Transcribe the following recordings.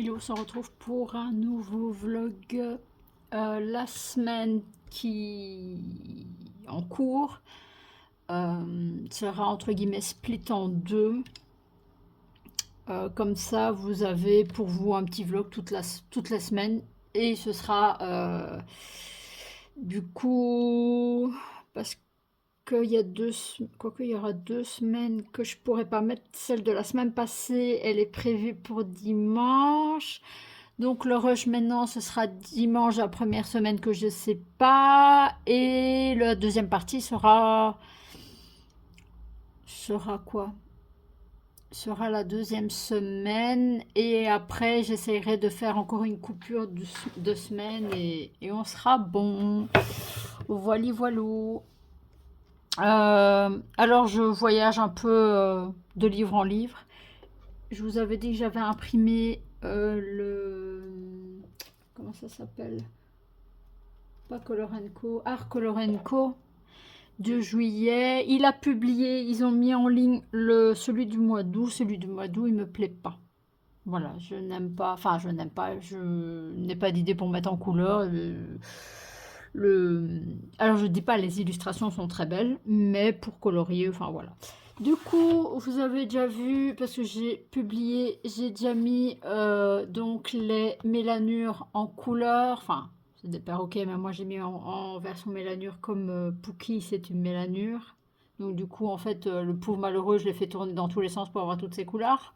Et on se retrouve pour un nouveau vlog. La semaine qui est en cours sera entre guillemets split en deux. Comme ça, vous avez pour vous un petit vlog toute la semaine. Et ce sera du coup, parce qu'il y a quoique il y aura 2 semaines que je pourrais pas mettre. Celle de la semaine passée, elle est prévue pour dimanche. Donc le rush maintenant, ce sera dimanche, la première semaine que je sais pas. Et la deuxième partie sera quoi? Sera la deuxième semaine. Et après, j'essaierai de faire encore une coupure de 2 semaines et on sera bon. Voilà, voilà. Alors je voyage un peu de livre en livre. Je vous avais dit que j'avais imprimé comment ça s'appelle? Pas Color Co, Art Color Co de juillet. Il a publié, ils ont mis en ligne celui du mois d'août. Celui du mois d'août, il me plaît pas. Voilà, je n'aime pas, enfin je n'aime pas, je n'ai pas d'idée pour mettre en couleur. Alors je dis pas les illustrations sont très belles, mais pour colorier, enfin voilà. Du coup, vous avez déjà vu, parce que j'ai publié, j'ai déjà mis donc les mélanures en couleur, enfin c'est des perroquets, mais moi j'ai mis en version mélanure comme Pookie, c'est une mélanure. Donc du coup, en fait, le pauvre malheureux, je l'ai fait tourner dans tous les sens pour avoir toutes ces couleurs.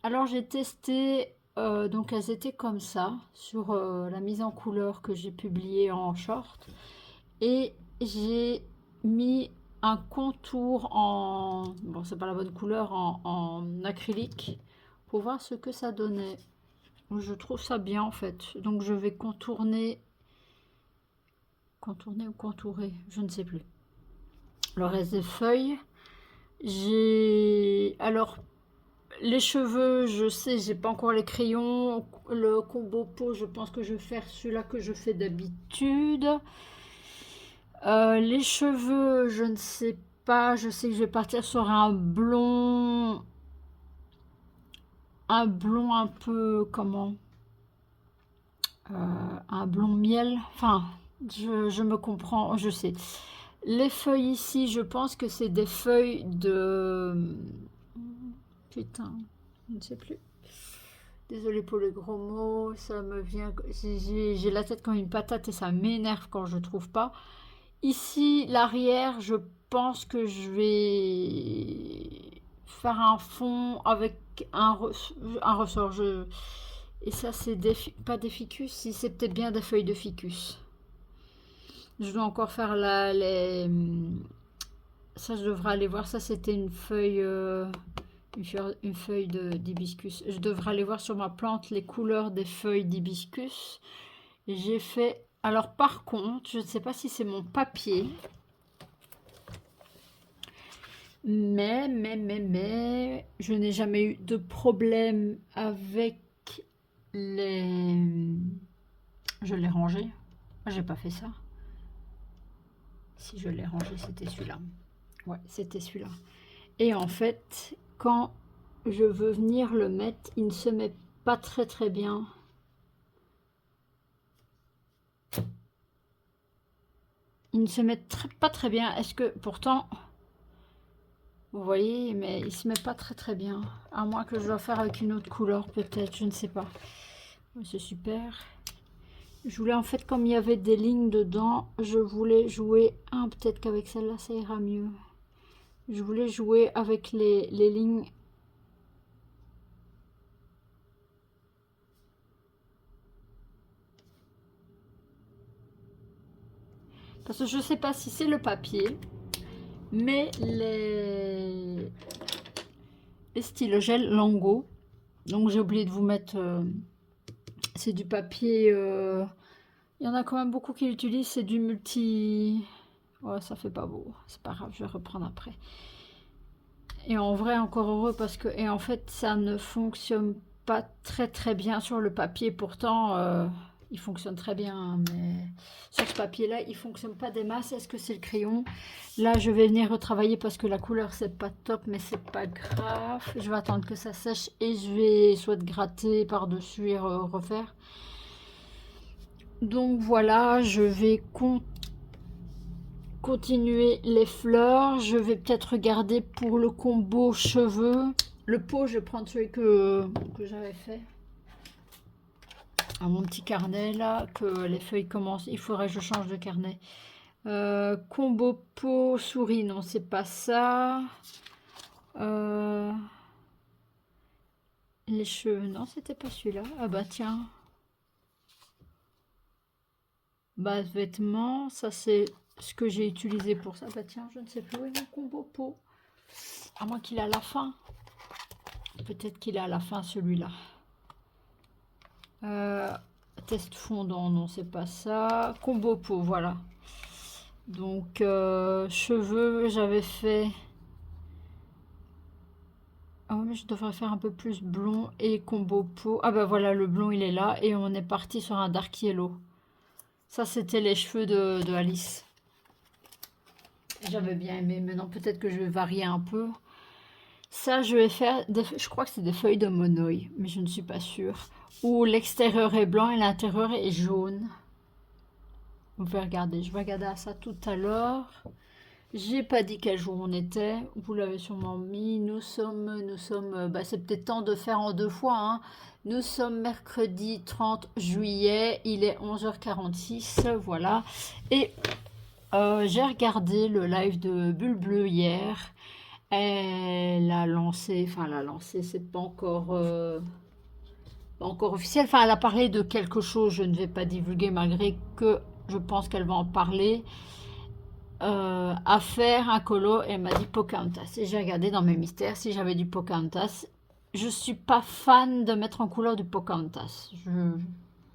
Alors j'ai testé, donc elles étaient comme ça, sur la mise en couleur que j'ai publiée en short. Et j'ai mis un contour bon c'est pas la bonne couleur, en acrylique, pour voir ce que ça donnait. Je trouve ça bien en fait. Donc je vais contourner ou contourer, je ne sais plus. Le reste des feuilles. Alors, les cheveux, je sais, j'ai pas encore les crayons. Le combo peau, je pense que je vais faire celui-là que je fais d'habitude. Les cheveux, je ne sais pas. Je sais que je vais partir sur un blond. Un blond un peu, comment un blond miel. Enfin, je me comprends, je sais. Les feuilles ici, je pense que c'est des feuilles de... Putain, je ne sais plus. Désolée pour les gros mots, ça me vient... J'ai la tête comme une patate et ça m'énerve quand je trouve pas. Ici, l'arrière, je pense que je vais faire un fond avec un ressort. Et ça, c'est pas des ficus, si c'est peut-être bien des feuilles de ficus. Je dois encore faire ça, je devrais aller voir. Ça, c'était une feuille... une feuille d'hibiscus. Je devrais aller voir sur ma plante les couleurs des feuilles d'hibiscus. J'ai fait... Alors par contre, je ne sais pas si c'est mon papier. Mais, je n'ai jamais eu de problème avec les... Je l'ai rangé. Moi, j'ai pas fait ça. Si je l'ai rangé, c'était celui-là. Ouais, c'était celui-là. Et en fait, quand je veux venir le mettre, il ne se met pas très bien. Il ne se met pas très bien. Est-ce que pourtant, vous voyez, mais il se met pas très bien. À moins que je dois faire avec une autre couleur, peut-être, je ne sais pas. C'est super. Je voulais en fait, comme il y avait des lignes dedans, je voulais jouer. Ah, peut-être qu'avec celle-là, ça ira mieux. Je voulais jouer avec les lignes. Parce que je ne sais pas si c'est le papier, mais les stylos gel Lango. Donc j'ai oublié de vous mettre... c'est du papier... il y en a quand même beaucoup qui l'utilisent. C'est du multi... Ouais, ça fait pas beau. C'est pas grave, je vais reprendre après. Et en vrai, encore heureux parce que... Et en fait, ça ne fonctionne pas très bien sur le papier. Pourtant, il fonctionne très bien, hein, mais sur ce papier-là, il fonctionne pas des masses. Est-ce que c'est le crayon? Là, je vais venir retravailler parce que la couleur, c'est pas top, mais c'est pas grave. Je vais attendre que ça sèche et je vais soit gratter par-dessus et refaire. Donc voilà, je vais continuer les fleurs. Je vais peut-être regarder pour le combo cheveux. Le pot, je vais prendre celui que j'avais fait. À mon petit carnet là, que les feuilles commencent. Il faudrait que je change de carnet. Combo peau souris, non, c'est pas ça. Les cheveux, non, c'était pas celui-là. Ah bah tiens. Base vêtements, ça c'est ce que j'ai utilisé pour ça. Bah tiens, je ne sais plus où est mon combo peau. À moins qu'il est à la fin. Peut-être qu'il est à la fin celui-là. Test fondant, non, c'est pas ça. Combo peau, voilà. Donc, cheveux, j'avais fait... Ah oui, mais je devrais faire un peu plus blond et combo peau. Ah bah voilà, le blond, il est là. Et on est parti sur un dark yellow. Ça, c'était les cheveux de Alice. J'avais bien aimé. Maintenant, peut-être que je vais varier un peu. Ça, je vais faire... je crois que c'est des feuilles de monoï, mais je ne suis pas sûre. Où l'extérieur est blanc et l'intérieur est jaune. Vous pouvez regarder. Je vais regarder à ça tout à l'heure. J'ai pas dit quel jour on était. Vous l'avez sûrement mis. Nous sommes, bah c'est peut-être temps de faire en deux fois, hein. Nous sommes mercredi 30 juillet. Il est 11h46. Voilà. Et j'ai regardé le live de Bulle Bleue hier. Elle a lancé, c'est pas encore officiel. Enfin, elle a parlé de quelque chose. Je ne vais pas divulguer malgré que je pense qu'elle va en parler. À faire un colo et elle m'a dit Pocahontas. Et j'ai regardé dans mes mystères si j'avais du Pocahontas. Je suis pas fan de mettre en couleur du Pocahontas.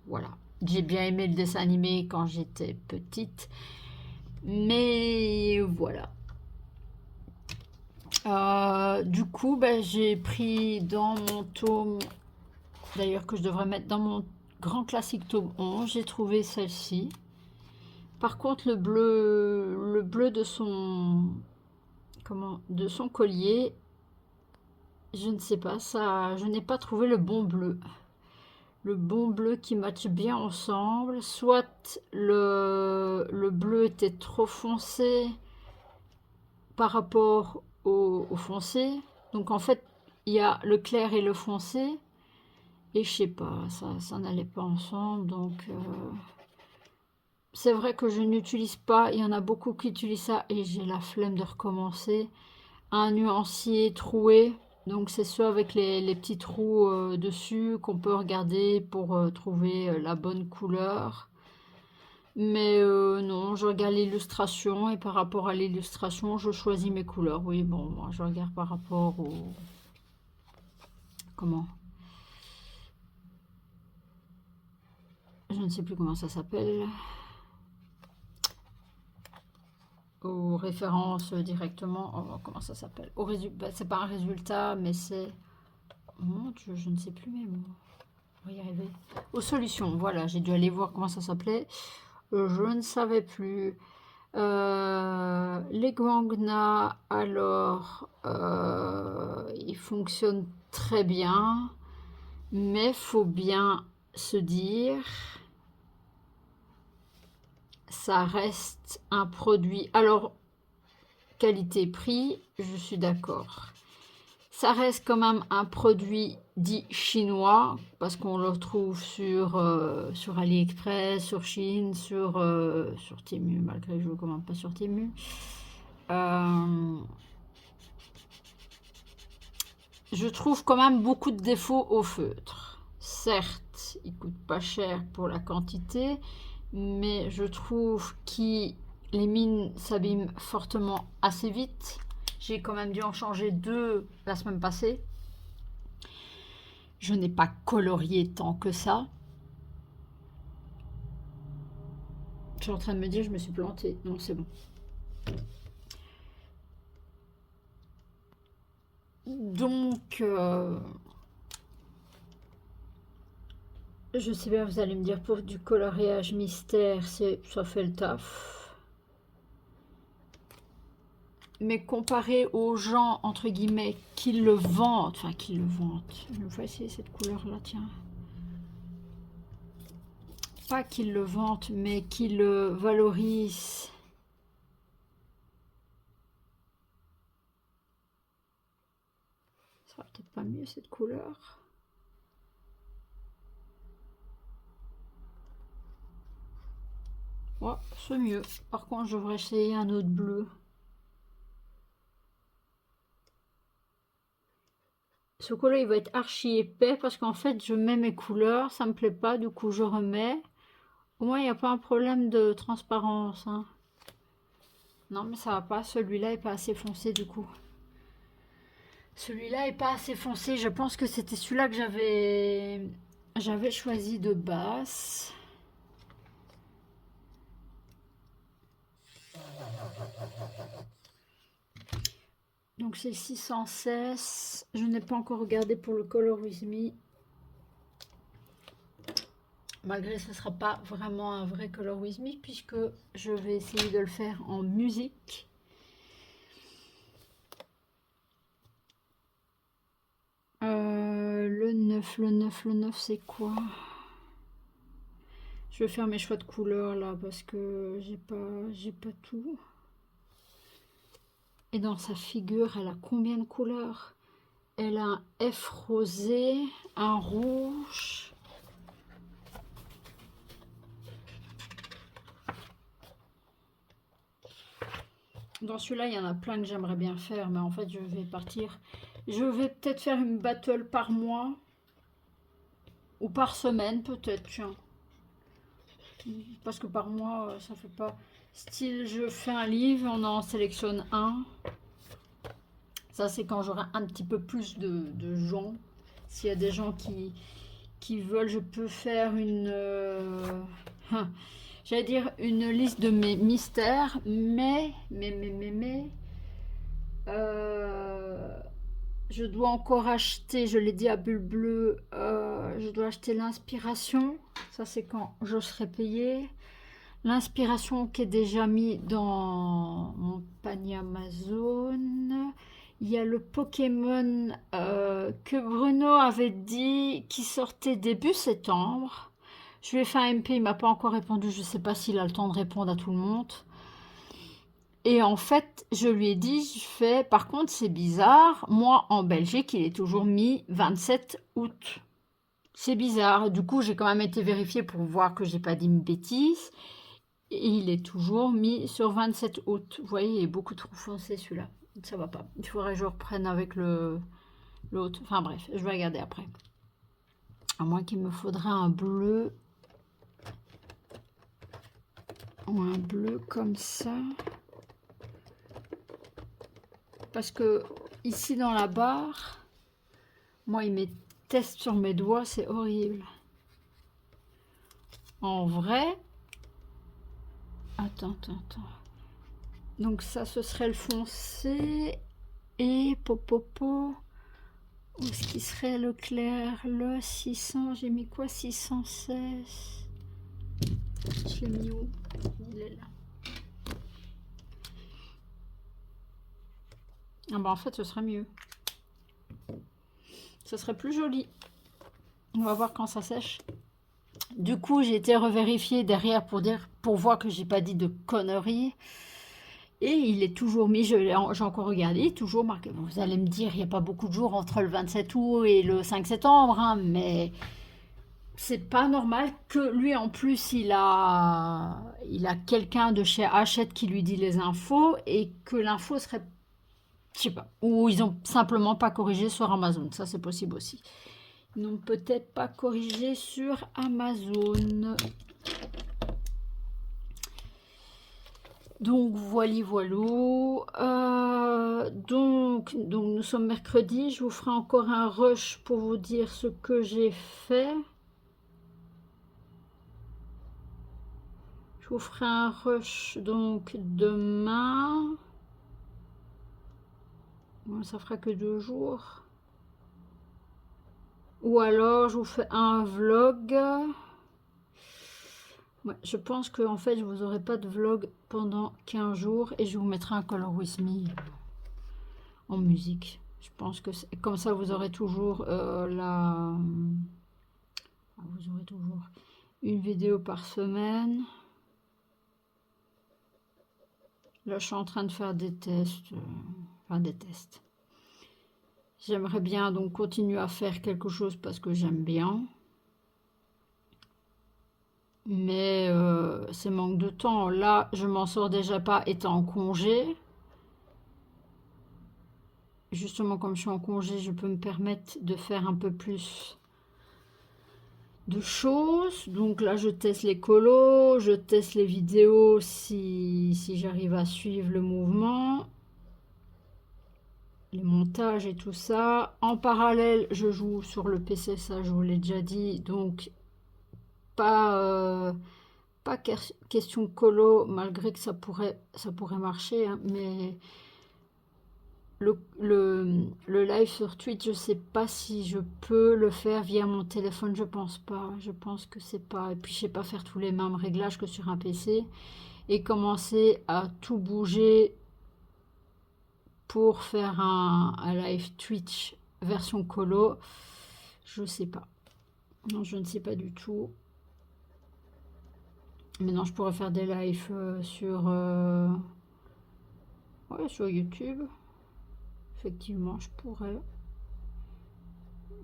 Voilà. J'ai bien aimé le dessin animé quand j'étais petite. Mais voilà. Du coup, ben, j'ai pris dans mon tome, d'ailleurs que je devrais mettre dans mon grand classique tome 11, j'ai trouvé celle-ci. Par contre, le bleu de son collier, je ne sais pas, ça, je n'ai pas trouvé le bon bleu. Le bon bleu qui matche bien ensemble. Soit le bleu était trop foncé par rapport au foncé. Donc en fait, il y a le clair et le foncé. Et je sais pas, ça n'allait pas ensemble. Donc c'est vrai que je n'utilise pas. Il y en a beaucoup qui utilisent ça et j'ai la flemme de recommencer. Un nuancier troué. Donc c'est ceux avec les petits trous dessus qu'on peut regarder pour trouver la bonne couleur. Mais non, je regarde l'illustration et par rapport à l'illustration, je choisis mes couleurs. Oui, bon, moi je regarde par rapport au... Comment? Je ne sais plus comment ça s'appelle. Aux références directement. Oh, comment ça s'appelle? Au résultat, c'est pas un résultat, mais c'est... Mon Dieu, je ne sais plus mes mots. On va y arriver. Aux solutions, voilà, j'ai dû aller voir comment ça s'appelait. Je ne savais plus. Les Guangna, alors, ils fonctionnent très bien, mais faut bien se dire, ça reste un produit. Alors, qualité-prix, je suis d'accord. Ça reste quand même un produit dit chinois, parce qu'on le retrouve sur AliExpress, sur Chine, sur Temu, malgré que je ne le commande pas sur Temu. Je trouve quand même beaucoup de défauts au feutre. Certes, il coûte pas cher pour la quantité, mais je trouve que les mines s'abîment fortement assez vite. J'ai quand même dû en changer 2 la semaine passée. Je n'ai pas colorié tant que ça. Je suis en train de me dire, je me suis plantée. Non, c'est bon. Donc, Je sais bien, vous allez me dire, pour du coloriage mystère, ça fait le taf. Mais comparé aux gens, entre guillemets, qui le vantent, enfin qui le vantent, je vais essayer cette couleur-là, tiens. Pas qu'ils le vantent, mais qui le valorisent. Ça sera peut-être pas mieux cette couleur. Ouais, c'est mieux. Par contre, je devrais essayer un autre bleu. Ce collet il va être archi épais parce qu'en fait je mets mes couleurs, ça me plaît pas, du coup je remets. Au moins il n'y a pas un problème de transparence, hein. Non mais ça va pas, celui-là est pas assez foncé du coup. Celui-là est pas assez foncé, je pense que c'était celui-là que j'avais choisi de base. Donc c'est 616, je n'ai pas encore regardé pour le Color With Me. Malgré que ce ne sera pas vraiment un vrai Color With Me puisque je vais essayer de le faire en musique. Le 9, c'est quoi? Je vais faire mes choix de couleurs là parce que j'ai pas tout. Et dans sa figure, elle a combien de couleurs? Elle a un F rosé, un rouge. Dans celui-là, il y en a plein que j'aimerais bien faire, mais en fait, je vais partir. Je vais peut-être faire une battle par mois. Ou par semaine, peut-être, tiens. Parce que par mois, ça fait pas... Style, je fais un livre, on en sélectionne un. Ça, c'est quand j'aurai un petit peu plus de gens. S'il y a des gens qui veulent, je peux faire une... j'allais dire une liste de mes mystères, mais je dois encore acheter, je l'ai dit à Bulle Bleue, je dois acheter l'inspiration. Ça, c'est quand je serai payée. L'inspiration qui est déjà mis dans mon panier Amazon. Il y a le Pokémon que Bruno avait dit qui sortait début septembre. Je lui ai fait un MP, il m'a pas encore répondu. Je ne sais pas s'il a le temps de répondre à tout le monde. Et en fait, je lui ai dit, par contre, c'est bizarre. Moi, en Belgique, il est toujours mis 27 août. C'est bizarre. Du coup, j'ai quand même été vérifier pour voir que j'ai pas dit une bêtise. Et il est toujours mis sur 27 août. Vous voyez, il est beaucoup trop foncé celui-là. Ça va pas. Il faudrait que je reprenne avec l'autre. Enfin bref, je vais regarder après. À moins qu'il me faudrait un bleu. Ou un bleu comme ça. Parce que ici dans la barre, moi il met test sur mes doigts, c'est horrible. En vrai, attends. Donc ça, ce serait le foncé et popopo. Où est-ce qu'il serait le clair? Le 600, j'ai mis quoi? 616. Je l'ai mis où? Il est là. Ah bah en fait, ce serait mieux. Ce serait plus joli. On va voir quand ça sèche. Du coup, j'ai été revérifier derrière pour voir que j'ai pas dit de conneries. Et il est toujours mis, j'ai encore regardé, il est toujours marqué. Bon, vous allez me dire, il n'y a pas beaucoup de jours entre le 27 août et le 5 septembre, hein, mais c'est pas normal que lui, en plus, il a quelqu'un de chez Hachette qui lui dit les infos et que l'info serait, je sais pas, ou ils ont simplement pas corrigé sur Amazon. Ça, c'est possible aussi. Ils n'ont peut-être pas corrigé sur Amazon. Donc voilà. Donc nous sommes mercredi. Je vous ferai encore un rush pour vous dire ce que j'ai fait. Je vous ferai un rush donc demain. Bon, ça fera que 2 jours. Ou alors, je vous fais un vlog. Ouais, je pense que en fait, je vous aurai pas de vlog pendant 15 jours et je vous mettrai un Color With Me en musique. Je pense que comme ça, vous aurez toujours vous aurez toujours une vidéo par semaine. Là, je suis en train de faire des tests. Enfin, des tests. J'aimerais bien donc continuer à faire quelque chose parce que j'aime bien. Mais c'est manque de temps. Là, je m'en sors déjà pas étant en congé. Justement, comme je suis en congé, je peux me permettre de faire un peu plus de choses. Donc là, je teste les colos, je teste les vidéos si j'arrive à suivre le mouvement, les montages et tout ça. En parallèle, je joue sur le PC, ça je vous l'ai déjà dit. Donc, pas question colo, malgré que ça pourrait marcher, hein, mais le live sur Twitch, je sais pas si je peux le faire via mon téléphone, je pense pas. Je pense que c'est pas. Et puis je sais pas faire tous les mêmes réglages que sur un PC. Et commencer à tout bouger pour faire un live Twitch version colo, je sais pas. Non, je ne sais pas du tout. Maintenant, je pourrais faire des lives ouais, sur YouTube. Effectivement, je pourrais.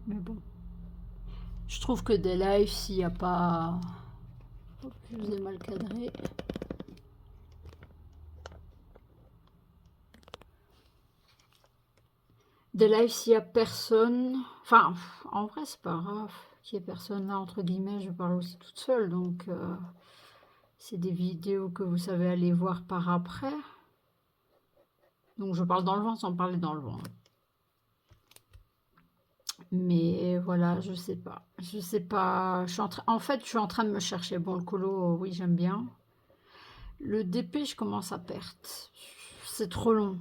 Mais bon. Je trouve que des lives, s'il n'y a pas... Hop, je vous ai mal cadré. Des lives, s'il n'y a personne... Enfin, en vrai, c'est pas grave qu'il n'y ait personne là, entre guillemets. Je parle aussi toute seule, donc... c'est des vidéos que vous savez aller voir par après. Donc, je parle dans le vent sans parler dans le vent. Mais voilà, je sais pas. Je sais pas. En fait, je suis en train de me chercher. Bon, le colo, oui, j'aime bien. Le DP, je commence à perdre. C'est trop long.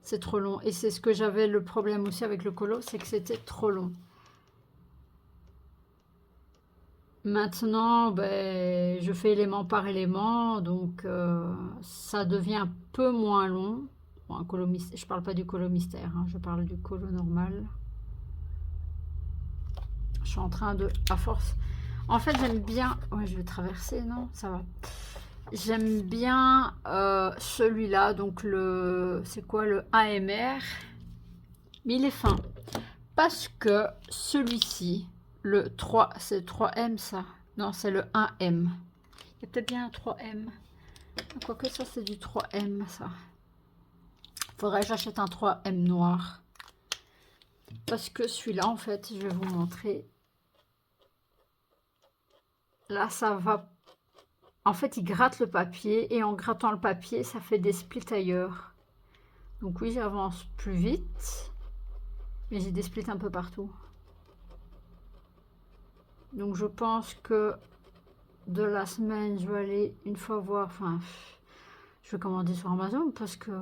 C'est trop long. Et c'est ce que j'avais le problème aussi avec le colo, c'est que c'était trop long. Maintenant, ben, je fais élément par élément, donc ça devient un peu moins long. Bon, un colo mystère, je parle pas du colo mystère, hein, je parle du colo normal. Je suis en train de... À force... En fait, j'aime bien... Ouais, je vais traverser, non? Ça va. J'aime bien celui-là, donc c'est quoi, le AMR? Mais il est fin. Parce que celui-ci, le 3, c'est le 3M ça? Non, c'est le 1M. Il y a peut-être bien un 3M. Quoique ça, c'est du 3M ça. Faudrait que j'achète un 3M noir. Parce que celui-là, en fait, je vais vous montrer. Là, ça va... En fait, il gratte le papier et en grattant le papier, ça fait des splits ailleurs. Donc oui, j'avance plus vite. Mais j'ai des splits un peu partout. Donc je pense que de la semaine, je vais aller une fois voir... Enfin, je vais commander sur Amazon parce que...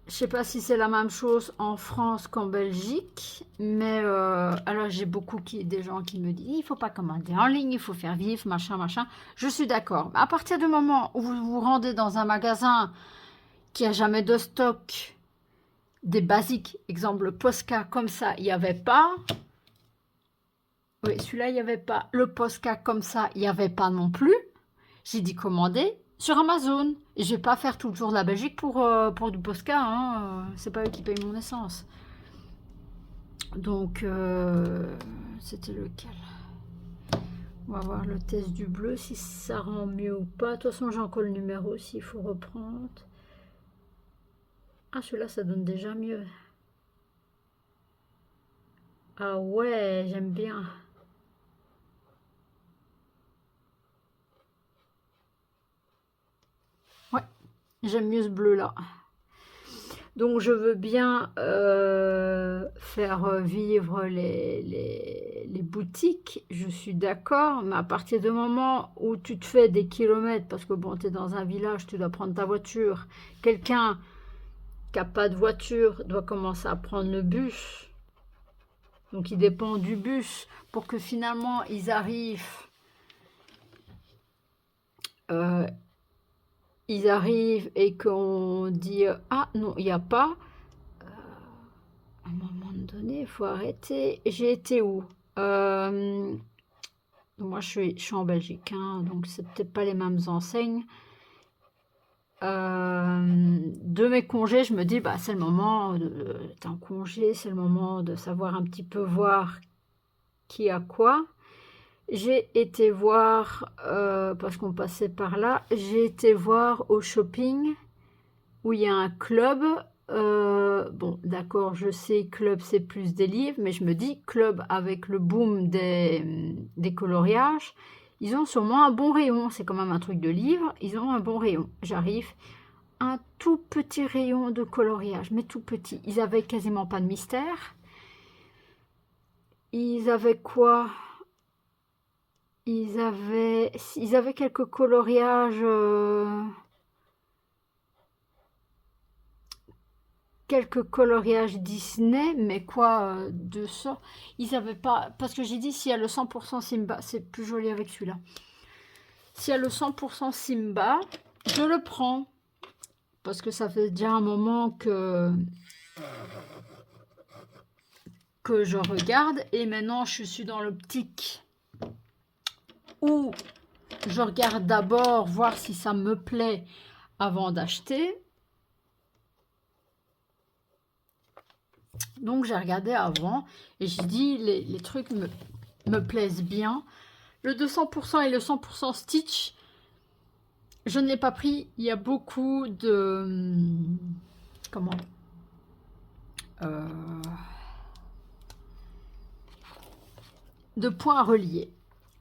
Je sais pas si c'est la même chose en France qu'en Belgique, mais alors j'ai des gens qui me disent il faut pas commander en ligne, il faut faire vivre, machin, machin. Je suis d'accord. Mais à partir du moment où vous vous rendez dans un magasin qui a jamais de stock, des basiques, exemple le Posca comme ça, il n'y avait pas. Oui, celui-là, il n'y avait pas. Le Posca comme ça, il n'y avait pas non plus. J'ai dit commander sur Amazon. Et je vais pas faire tout le tour de la Belgique pour du Posca. Hein. C'est pas eux qui payent mon essence. Donc, c'était lequel? On va voir le test du bleu, si ça rend mieux ou pas. De toute façon, j'ai encore le numéro s'il faut reprendre. Ah, celui-là, ça donne déjà mieux. Ah ouais, j'aime bien. Ouais, j'aime mieux ce bleu-là. Donc je veux bien faire vivre les boutiques, je suis d'accord, mais à partir du moment où tu te fais des kilomètres, parce que bon, tu es dans un village, tu dois prendre ta voiture, quelqu'un qui n'a pas de voiture doit commencer à prendre le bus. Donc il dépend du bus pour que finalement ils arrivent. Ils arrivent et qu'on dit ah non, il n'y a pas. À un moment donné, il faut arrêter. J'ai été où moi je suis en Belgique, hein, donc c'est peut-être pas les mêmes enseignes. De mes congés, je me dis bah c'est le moment d'être en congé, c'est le moment de savoir un petit peu voir qui a quoi. J'ai été voir, parce qu'on passait par là, j'ai été voir au shopping où il y a un club. Bon, d'accord, je sais, club c'est plus des livres, mais je me dis, club avec le boom des coloriages, ils ont sûrement un bon rayon. C'est quand même un truc de livre, ils ont un bon rayon. J'arrive, un tout petit rayon de coloriage, mais tout petit. Ils avaient quasiment pas de mystère. Ils avaient quoi? Ils avaient quelques coloriages, Disney, mais quoi, de ça? Ils avaient pas, parce que j'ai dit s'il y a le 100% Simba, c'est plus joli avec celui-là. S'il y a le 100% Simba, je le prends, parce que ça fait déjà un moment que je regarde, et maintenant je suis dans l'optique où je regarde d'abord voir si ça me plaît avant d'acheter. Donc j'ai regardé avant et j'ai dit les trucs me plaisent bien. Le 200% et le 100% Stitch, je ne l'ai pas pris. Il y a beaucoup de... Comment de points reliés.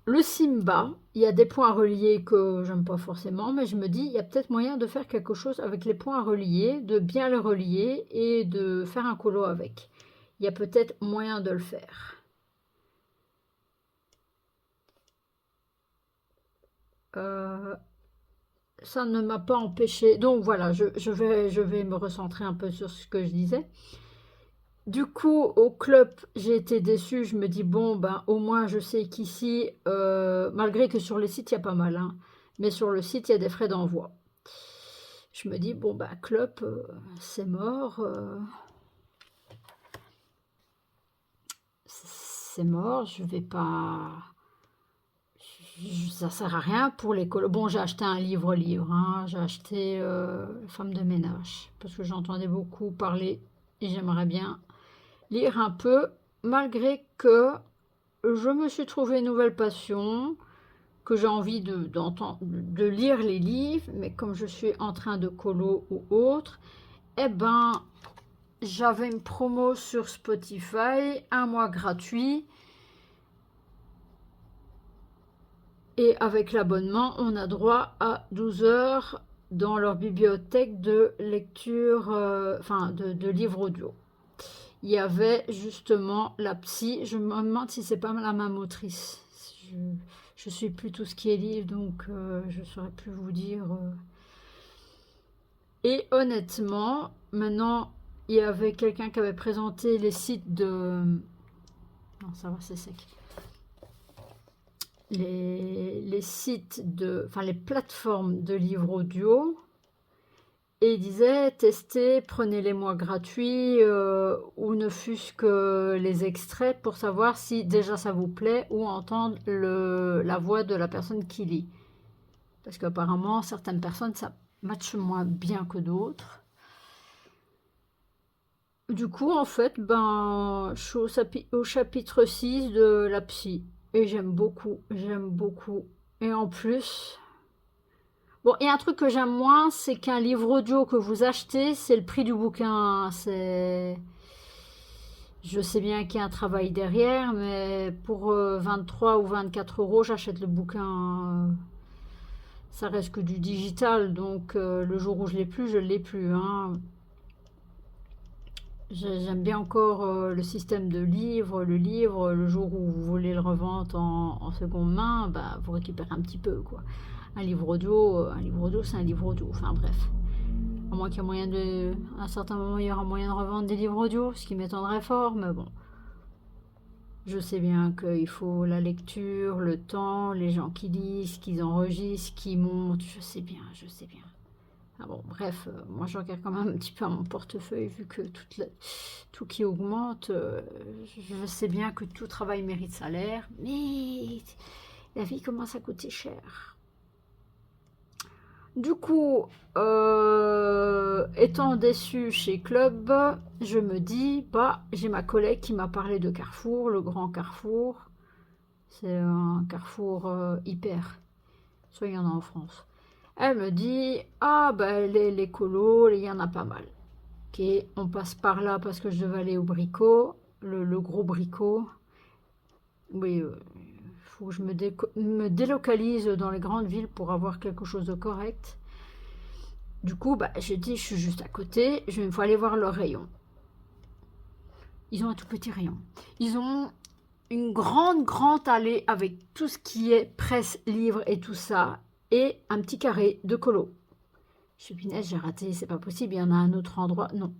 Le Simba, il y a des points reliés que j'aime pas forcément, mais je me dis, il y a peut-être moyen de faire quelque chose avec les points reliés, de bien les relier et de faire un colo avec. Il y a peut-être moyen de le faire. Ça ne m'a pas empêché. Donc voilà, je vais me recentrer un peu sur ce que je disais. Du coup, au club, j'ai été déçue. Je me dis, bon, ben, au moins, je sais qu'ici, malgré que sur le site, il y a pas mal, hein, mais sur le site, il y a des frais d'envoi. Je me dis, bon, ben, club, c'est mort. C'est mort, je vais pas... Ça sert à rien pour les colos. Bon, j'ai acheté un livre, hein, j'ai acheté Femme de ménage, parce que j'entendais beaucoup parler et j'aimerais bien lire un peu, malgré que je me suis trouvé une nouvelle passion, que j'ai envie de lire les livres, mais comme je suis en train de colo ou autre, eh ben, j'avais une promo sur Spotify, 1 mois gratuit, et avec l'abonnement, on a droit à 12 heures dans leur bibliothèque de lecture, de livres audio. Il y avait justement la psy. Je me demande si c'est pas la même autrice. Je suis plus tout ce qui est livre, donc je ne saurais plus vous dire. Et honnêtement, maintenant, il y avait quelqu'un qui avait présenté les sites de... Non, ça va, c'est sec. Les sites de... Enfin, les plateformes de livres audio. Et il disait, testez, prenez les mois gratuits ou ne fût-ce que les extraits pour savoir si déjà ça vous plaît ou entendre la voix de la personne qui lit. Parce qu'apparemment, certaines personnes, ça matche moins bien que d'autres. Du coup, en fait, ben, je suis au chapitre 6 de la psy. Et j'aime beaucoup, j'aime beaucoup. Et en plus... Bon, il y a un truc que j'aime moins, c'est qu'un livre audio que vous achetez, c'est le prix du bouquin. Je sais bien qu'il y a un travail derrière, mais pour 23 ou 24 euros, j'achète le bouquin. Ça reste que du digital, donc le jour où je l'ai plus, je ne l'ai plus. Hein. J'aime bien encore le système de livre. Le livre, le jour où vous voulez le revendre en seconde main, bah, vous récupérez un petit peu, quoi. Un livre audio, c'est un livre audio. Enfin bref. À moins qu'il y ait moyen de... À un certain moment, il y aura moyen de revendre des livres audio, ce qui m'étonnerait fort, mais bon. Je sais bien qu'il faut la lecture, le temps, les gens qui lisent, qui enregistrent, qui montent, je sais bien, je sais bien. Ah bon, bref, moi je regarde quand même un petit peu à mon portefeuille, vu que tout qui augmente, je sais bien que tout travail mérite salaire, mais la vie commence à coûter cher. Du coup, étant déçue chez Club, je me dis, bah, j'ai ma collègue qui m'a parlé de Carrefour, le grand Carrefour. C'est un Carrefour hyper. Soit il y en a en France. Elle me dit, ah, bah, les colos, il y en a pas mal. Ok, on passe par là parce que je devais aller au Brico, le gros Brico. Oui, faut que je me délocalise dans les grandes villes pour avoir quelque chose de correct. Du coup, bah, j'ai dit, je suis juste à côté, il faut aller voir leur rayon. Ils ont un tout petit rayon. Ils ont une grande allée avec tout ce qui est presse, livres et tout ça, et un petit carré de colo. Je suis punaise, j'ai raté, c'est pas possible, il y en a un autre endroit, non.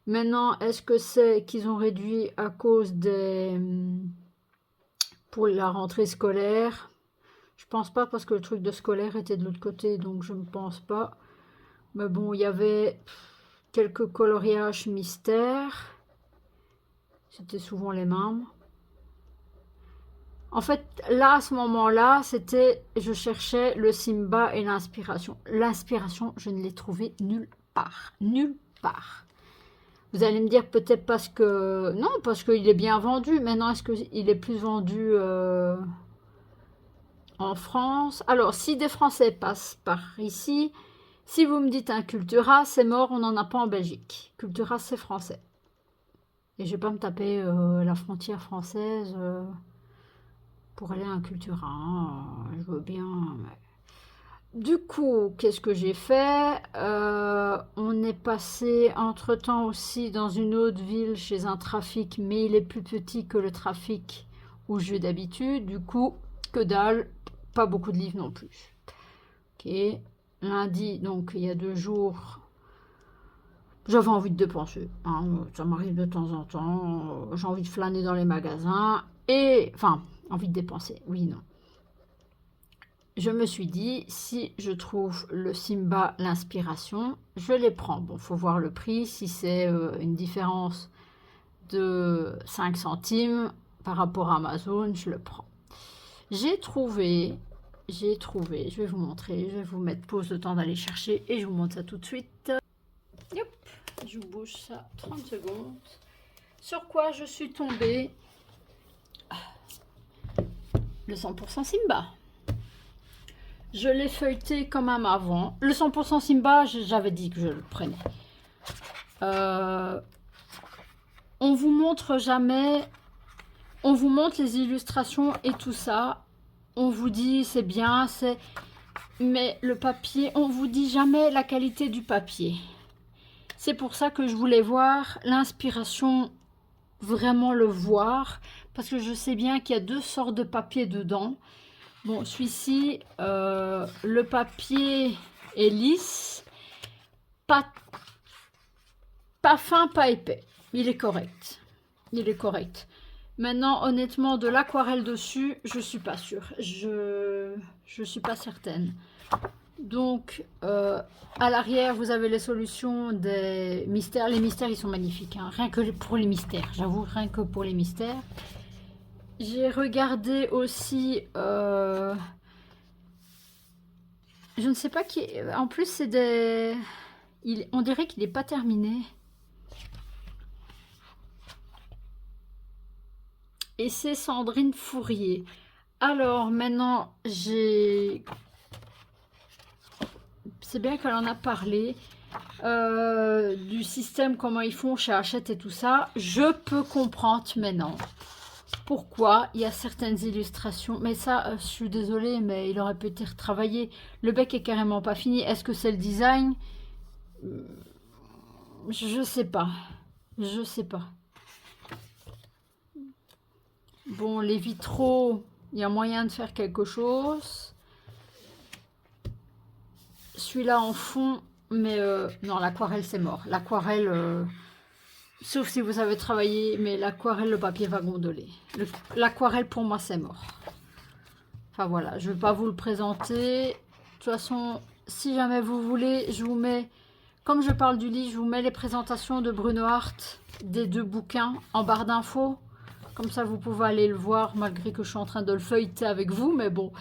Maintenant, est-ce que c'est qu'ils ont réduit à cause des... pour la rentrée scolaire? Je pense pas parce que le truc de scolaire était de l'autre côté, donc je ne pense pas. Mais bon, il y avait quelques coloriages mystères. C'était souvent les mêmes. En fait, là, à ce moment-là, c'était... Je cherchais le Simba et l'inspiration. L'inspiration, je ne l'ai trouvé nulle part. Nulle part. Vous allez me dire peut-être parce que... Non, parce qu'il est bien vendu. Maintenant, est-ce qu'il est plus vendu en France? Alors, si des Français passent par ici, si vous me dites un Cultura, c'est mort, on n'en a pas en Belgique. Cultura, c'est français. Et je vais pas me taper la frontière française pour aller à un Cultura. Hein. Je veux bien. Mais... Du coup, qu'est-ce que j'ai fait? On est passé entre-temps aussi dans une autre ville chez un trafic, mais il est plus petit que le trafic où je vais d'habitude. Du coup, que dalle, pas beaucoup de livres non plus. Ok, lundi, donc il y a 2 jours, j'avais envie de dépenser. Hein. Ça m'arrive de temps en temps. J'ai envie de flâner dans les magasins. Et, enfin, envie de dépenser, oui, non. Je me suis dit, si je trouve le Simba, l'inspiration, je les prends. Bon, faut voir le prix. Si c'est une différence de 5 centimes par rapport à Amazon, je le prends. J'ai trouvé, je vais vous montrer, je vais vous mettre pause le temps d'aller chercher et je vous montre ça tout de suite. Yop, je vous bouge ça 30 secondes. Sur quoi je suis tombée? Le 100% Simba. Je l'ai feuilleté quand même avant. Le 100% Simba, j'avais dit que je le prenais. On vous montre jamais... On vous montre les illustrations et tout ça. On vous dit c'est bien, c'est... Mais le papier, on vous dit jamais la qualité du papier. C'est pour ça que je voulais voir l'inspiration, vraiment le voir. Parce que je sais bien qu'il y a 2 sortes de papier dedans. Bon, celui-ci, le papier est lisse, pas fin, pas épais. Il est correct. Il est correct. Maintenant, honnêtement, de l'aquarelle dessus, je suis pas sûre. Je suis pas certaine. Donc, à l'arrière, vous avez les solutions des mystères. Les mystères, ils sont magnifiques. Hein. Rien que pour les mystères. J'avoue, rien que pour les mystères. J'ai regardé aussi... je ne sais pas qui... En plus, c'est des... On dirait qu'il n'est pas terminé. Et c'est Sandrine Fourier. Alors, maintenant, j'ai... C'est bien qu'elle en a parlé. Du système, comment ils font chez Hachette et tout ça. Je peux comprendre maintenant pourquoi il y a certaines illustrations. Mais ça, je suis désolée, mais il aurait pu être retravaillé. Le bec est carrément pas fini. Est-ce que c'est le design? Je sais pas. Je sais pas. Bon, les vitraux, il y a moyen de faire quelque chose. Celui-là en fond, Mais non, l'aquarelle, c'est mort. L'aquarelle, sauf si vous savez travailler, mais l'aquarelle, le papier va gondoler. L'aquarelle, pour moi, c'est mort. Enfin, voilà, je ne vais pas vous le présenter. De toute façon, si jamais vous voulez, je vous mets, comme je parle du livre, je vous mets les présentations de Bruno Hart, des 2 bouquins, en barre d'infos. Comme ça, vous pouvez aller le voir, malgré que je suis en train de le feuilleter avec vous. Mais bon,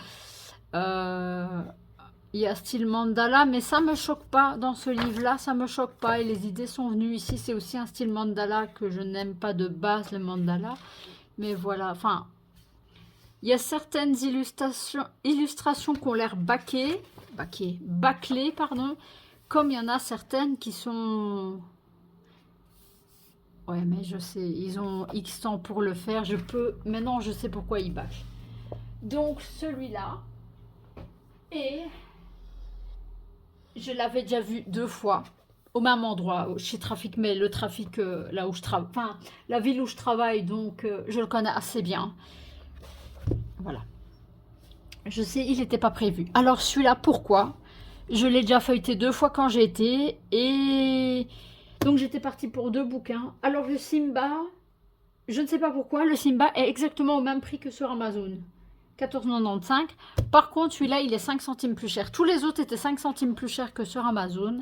il y a style mandala, mais ça me choque pas dans ce livre-là, ça me choque pas. Et les idées sont venues ici, c'est aussi un style mandala que je n'aime pas de base, le mandala. Mais voilà, enfin, il y a certaines illustrations qui ont l'air bâclées, pardon, comme il y en a certaines qui sont... Ouais, mais je sais, ils ont X temps pour le faire, je peux... Maintenant, je sais pourquoi ils bâclent. Donc, celui-là, et je l'avais déjà vu 2 fois, au même endroit, chez Trafic Mail, le trafic, là où je travaille, enfin, la ville où je travaille, donc je le connais assez bien. Voilà. Je sais, il n'était pas prévu. Alors celui-là, pourquoi? Je l'ai déjà feuilleté 2 fois quand j'ai été. Et donc j'étais partie pour 2 bouquins. Alors le Simba, je ne sais pas pourquoi, le Simba est exactement au même prix que sur Amazon. 14,95. Par contre, celui-là, il est 5 centimes plus cher. Tous les autres étaient 5 centimes plus cher que sur Amazon.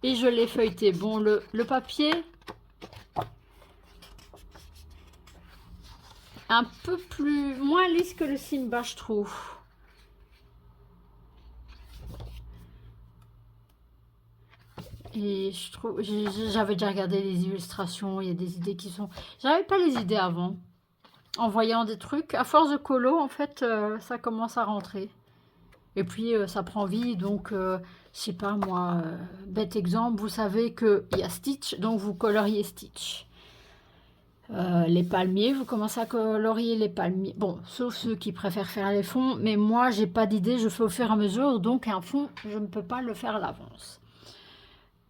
Et je l'ai feuilleté. Bon, le papier... un peu plus... moins lisse que le Simba, je trouve. Et je trouve... J'avais déjà regardé les illustrations. Il y a des idées qui sont... J'avais pas les idées avant. En voyant des trucs. À force de colo, en fait, ça commence à rentrer. Et puis, ça prend vie. Donc, je sais pas, moi... bête exemple, vous savez qu'il y a Stitch. Donc, vous coloriez Stitch. Les palmiers, vous commencez à colorier les palmiers. Bon, sauf ceux qui préfèrent faire les fonds. Mais moi, j'ai pas d'idée, je fais au fur et à mesure. Donc, un fond, je ne peux pas le faire à l'avance.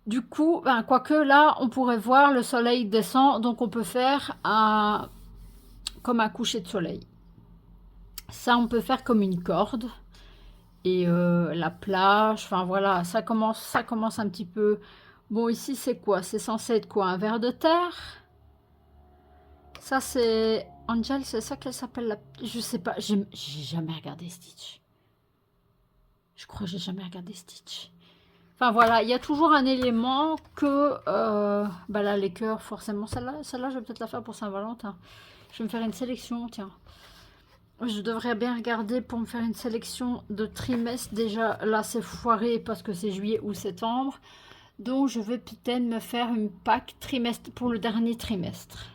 Du coup, ben, quoique là, on pourrait voir le soleil descend. Donc, on peut faire comme un coucher de soleil. Ça, on peut faire comme une corde. Et la plage, enfin voilà, ça commence un petit peu... Bon, ici, c'est quoi? C'est censé être quoi? Un ver de terre? Ça, c'est... Angel, c'est ça qu'elle s'appelle la... Je sais pas, j'ai jamais regardé Stitch. Je crois que j'ai jamais regardé Stitch. Enfin, voilà, il y a toujours un élément que... bah là, les cœurs, forcément. Celle-là, je vais peut-être la faire pour Saint-Valentin. Je vais me faire une sélection, tiens. Je devrais bien regarder pour me faire une sélection de trimestre. Déjà, là, c'est foiré parce que c'est juillet ou septembre. Donc, je vais peut-être me faire une pack trimestre pour le dernier trimestre.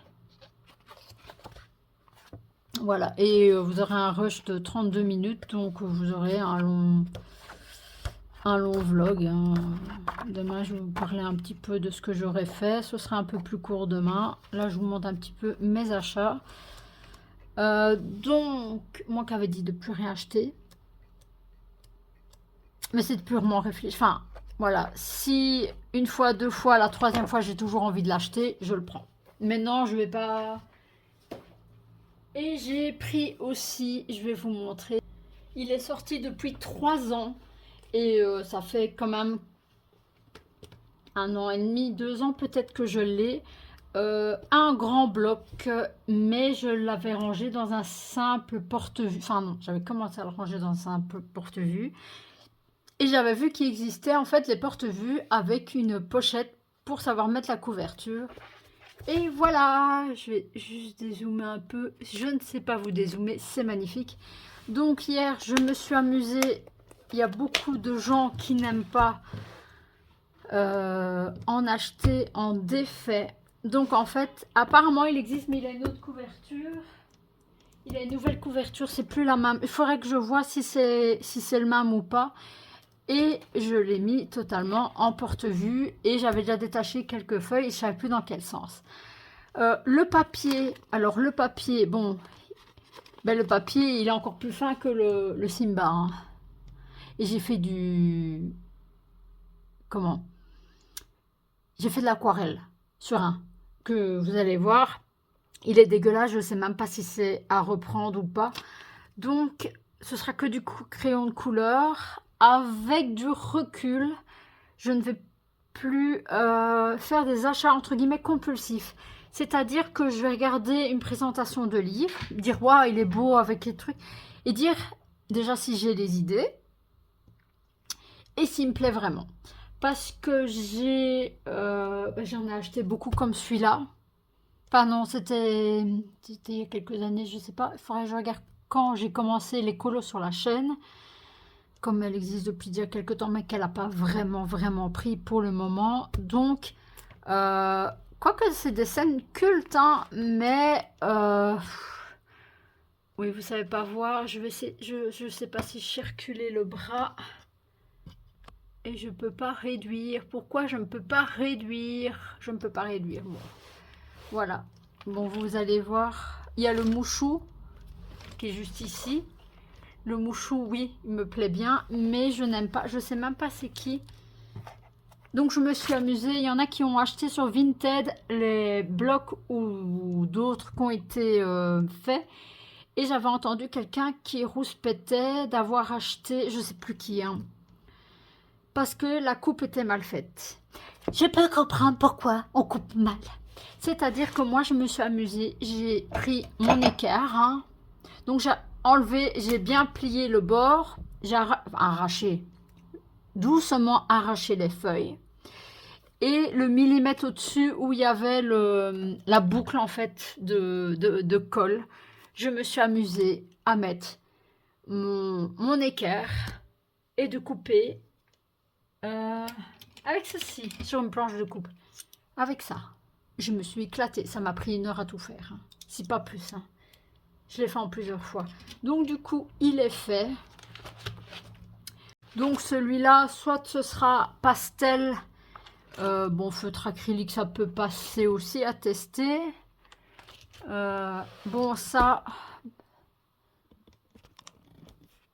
Voilà, et vous aurez un rush de 32 minutes, donc vous aurez un long vlog. Hein. Demain, je vais vous parler un petit peu de ce que j'aurais fait. Ce sera un peu plus court demain. Là, je vous montre un petit peu mes achats. Donc, moi qui avais dit de plus rien acheter. Mais c'est purement réfléchi. Enfin, voilà. Si une fois, 2 fois, la 3e fois, j'ai toujours envie de l'acheter, je le prends. Maintenant, je vais pas... Et j'ai pris aussi, je vais vous montrer, il est sorti depuis 3 ans et ça fait quand même 1 an et demi, 2 ans peut-être que je l'ai. Un grand bloc, mais je l'avais rangé dans un simple porte-vue. Enfin non, j'avais commencé à le ranger dans un simple porte-vue. Et j'avais vu qu'il existait en fait les porte-vues avec une pochette pour savoir mettre la couverture. Et voilà, je vais juste dézoomer un peu. Je ne sais pas vous dézoomer, c'est magnifique. Donc hier, je me suis amusée. Il y a beaucoup de gens qui n'aiment pas en acheter en défait. Donc en fait, apparemment il existe, mais il a une autre couverture. Il a une nouvelle couverture, c'est plus la même. Il faudrait que je vois si c'est le même ou pas. Et je l'ai mis totalement en porte-vue. Et j'avais déjà détaché quelques feuilles et je ne savais plus dans quel sens. Le papier, alors le papier, bon, ben le papier, il est encore plus fin que le Simba. Hein. Et j'ai fait du... Comment? J'ai fait de l'aquarelle sur un, que vous allez voir. Il est dégueulasse, je ne sais même pas si c'est à reprendre ou pas. Donc, ce sera que du crayon de couleur. Avec du recul, je ne vais plus faire des achats entre guillemets compulsifs. C'est-à-dire que je vais regarder une présentation de livre, dire waouh, il est beau avec les trucs, et dire déjà si j'ai des idées et s'il me plaît vraiment. Parce que j'en ai acheté beaucoup comme celui-là. Enfin non, c'était il y a quelques années, je sais pas. Il faudrait que je regarde quand j'ai commencé les colos sur la chaîne. Comme elle existe depuis déjà quelques temps, mais qu'elle n'a pas vraiment pris pour le moment. Donc, quoique c'est des scènes cultes, hein, mais oui, vous savez pas voir. Je vais essayer, je sais pas si je reculer le bras et je peux pas réduire. Pourquoi je ne peux pas réduire? Je ne peux pas réduire. Bon. Voilà. Bon, vous allez voir. Il y a le mouchou qui est juste ici. Le mouchou, oui, il me plaît bien, mais je n'aime pas, je sais même pas c'est qui. Donc je me suis amusée. Il y en a qui ont acheté sur Vinted les blocs ou d'autres qui ont été faits. Et j'avais entendu quelqu'un qui rouspétait d'avoir acheté, je sais plus qui, hein, parce que la coupe était mal faite. Je peux comprendre pourquoi on coupe mal. C'est-à-dire que moi, je me suis amusée. J'ai pris mon équerre, hein. Donc j'ai enlevé, j'ai bien plié le bord. J'ai arraché, doucement arraché les feuilles. Et le millimètre au-dessus où il y avait la boucle en fait de colle, je me suis amusée à mettre mon équerre et de couper avec ceci sur une planche de coupe. Avec ça, je me suis éclatée. Ça m'a pris 1 heure à tout faire, hein. Si pas plus. Hein. Je l'ai fait en plusieurs fois. Donc du coup, il est fait. Donc celui-là, soit ce sera pastel. Bon, feutre acrylique, ça peut passer aussi à tester. Bon, ça...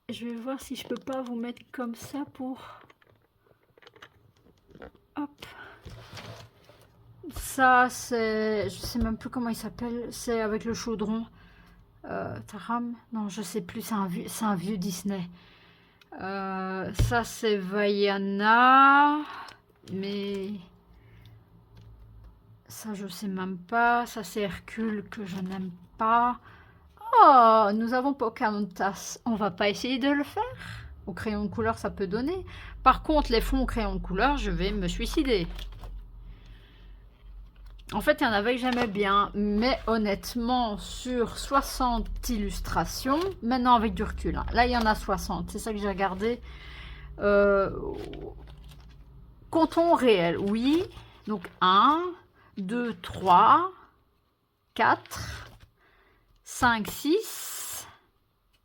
Je vais voir si je peux pas vous mettre comme ça pour... Hop. Ça, c'est... Je sais même plus comment il s'appelle. C'est avec le chaudron. Taram? Non, je sais plus. C'est un vieux Disney. Ça, c'est Vaiana. Mais... Ça, je sais même pas. Ça, c'est Hercule que je n'aime pas. Oh, nous avons Pocahontas. On va pas essayer de le faire. Au crayon de couleur, ça peut donner. Par contre, les fonds au crayon de couleur, je vais me suicider. En fait, il y en avait que j'aimais bien. Mais honnêtement, sur 60 illustrations, maintenant avec du recul, hein, là, il y en a 60. C'est ça que j'ai regardé. Comptons réel, oui. Donc, 1, 2, 3, 4, 5, 6,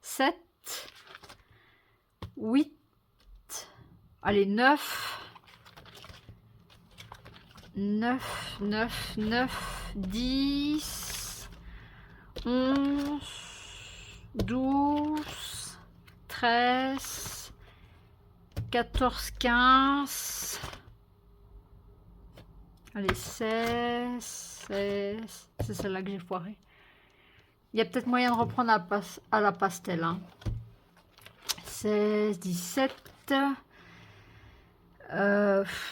7, 8, allez, 9, 10, 11, 12, 13, 14, 15, allez, 16, c'est celle-là que j'ai foiré. Il y a peut-être moyen de reprendre à la pastel. Hein. 16, 17,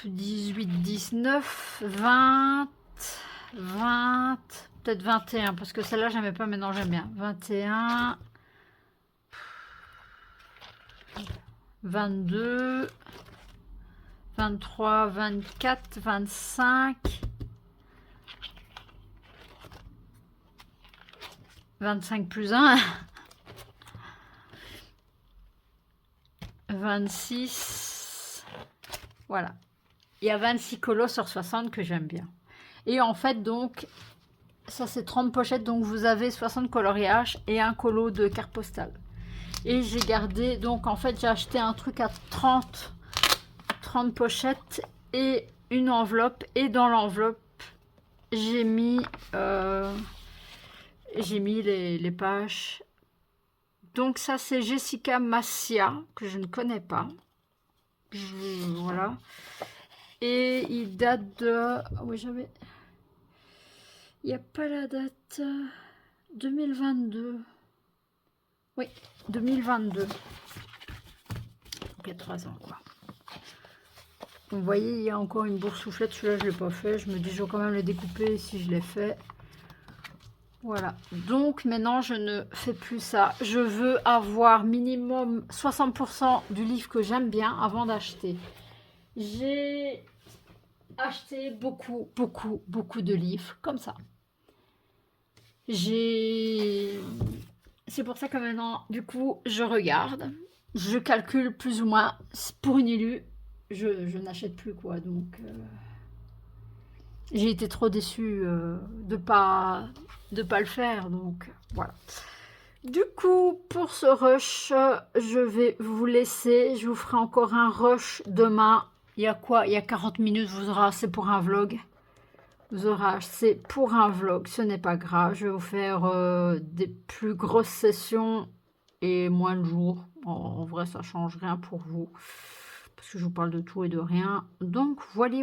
18, 19, 20, peut-être 21, parce que celle-là, j'aimais pas, maintenant j'aime bien. 21, 22, 23, 24, 25, 25 plus 1, 26, voilà. Il y a 26 colos sur 60 que j'aime bien. Et en fait, donc, ça c'est 30 pochettes, donc vous avez 60 coloriages et un colo de carte postale. Et j'ai gardé, donc en fait, j'ai acheté un truc à 30 pochettes et une enveloppe. Et dans l'enveloppe, j'ai mis les pages. Donc ça, c'est Jessica Massia, que je ne connais pas. Voilà. Et il date de... Oui, j'avais... Il n'y a pas la date... 2022. Oui, 2022. Donc il y a 3 ans, quoi. Vous voyez, il y a encore une boursouflette. Celui-là, je ne l'ai pas fait. Je me dis, je vais quand même le découper si je l'ai fait. Voilà. Donc, maintenant, je ne fais plus ça. Je veux avoir minimum 60% du livre que j'aime bien avant d'acheter. J'ai acheté beaucoup, beaucoup, beaucoup de livres comme ça. C'est pour ça que maintenant, du coup, je regarde. Je calcule plus ou moins. Pour une élue, je n'achète plus, quoi. Donc, j'ai été trop déçue de pas le faire. Donc, voilà. Du coup, pour ce rush, je vais vous laisser. Je vous ferai encore un rush demain. Il y a quoi? Il y a 40 minutes, vous aurez assez pour un vlog. Vous aurez assez pour un vlog, ce n'est pas grave. Je vais vous faire des plus grosses sessions et moins de jours. En vrai, ça change rien pour vous. Parce que je vous parle de tout et de rien. Donc, voilà.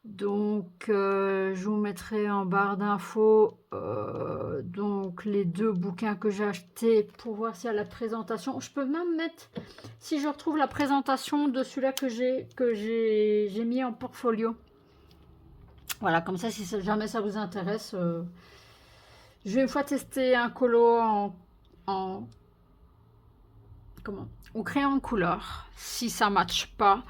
Donc, je vous mettrai en barre d'infos donc les 2 bouquins que j'ai achetés pour voir s'il y a la présentation. Je peux même mettre, si je retrouve la présentation de celui-là que j'ai mis en portfolio. Voilà, comme ça, si jamais ça vous intéresse, je vais une fois tester un colo en comment, au crayon de couleur. Si ça ne matche pas,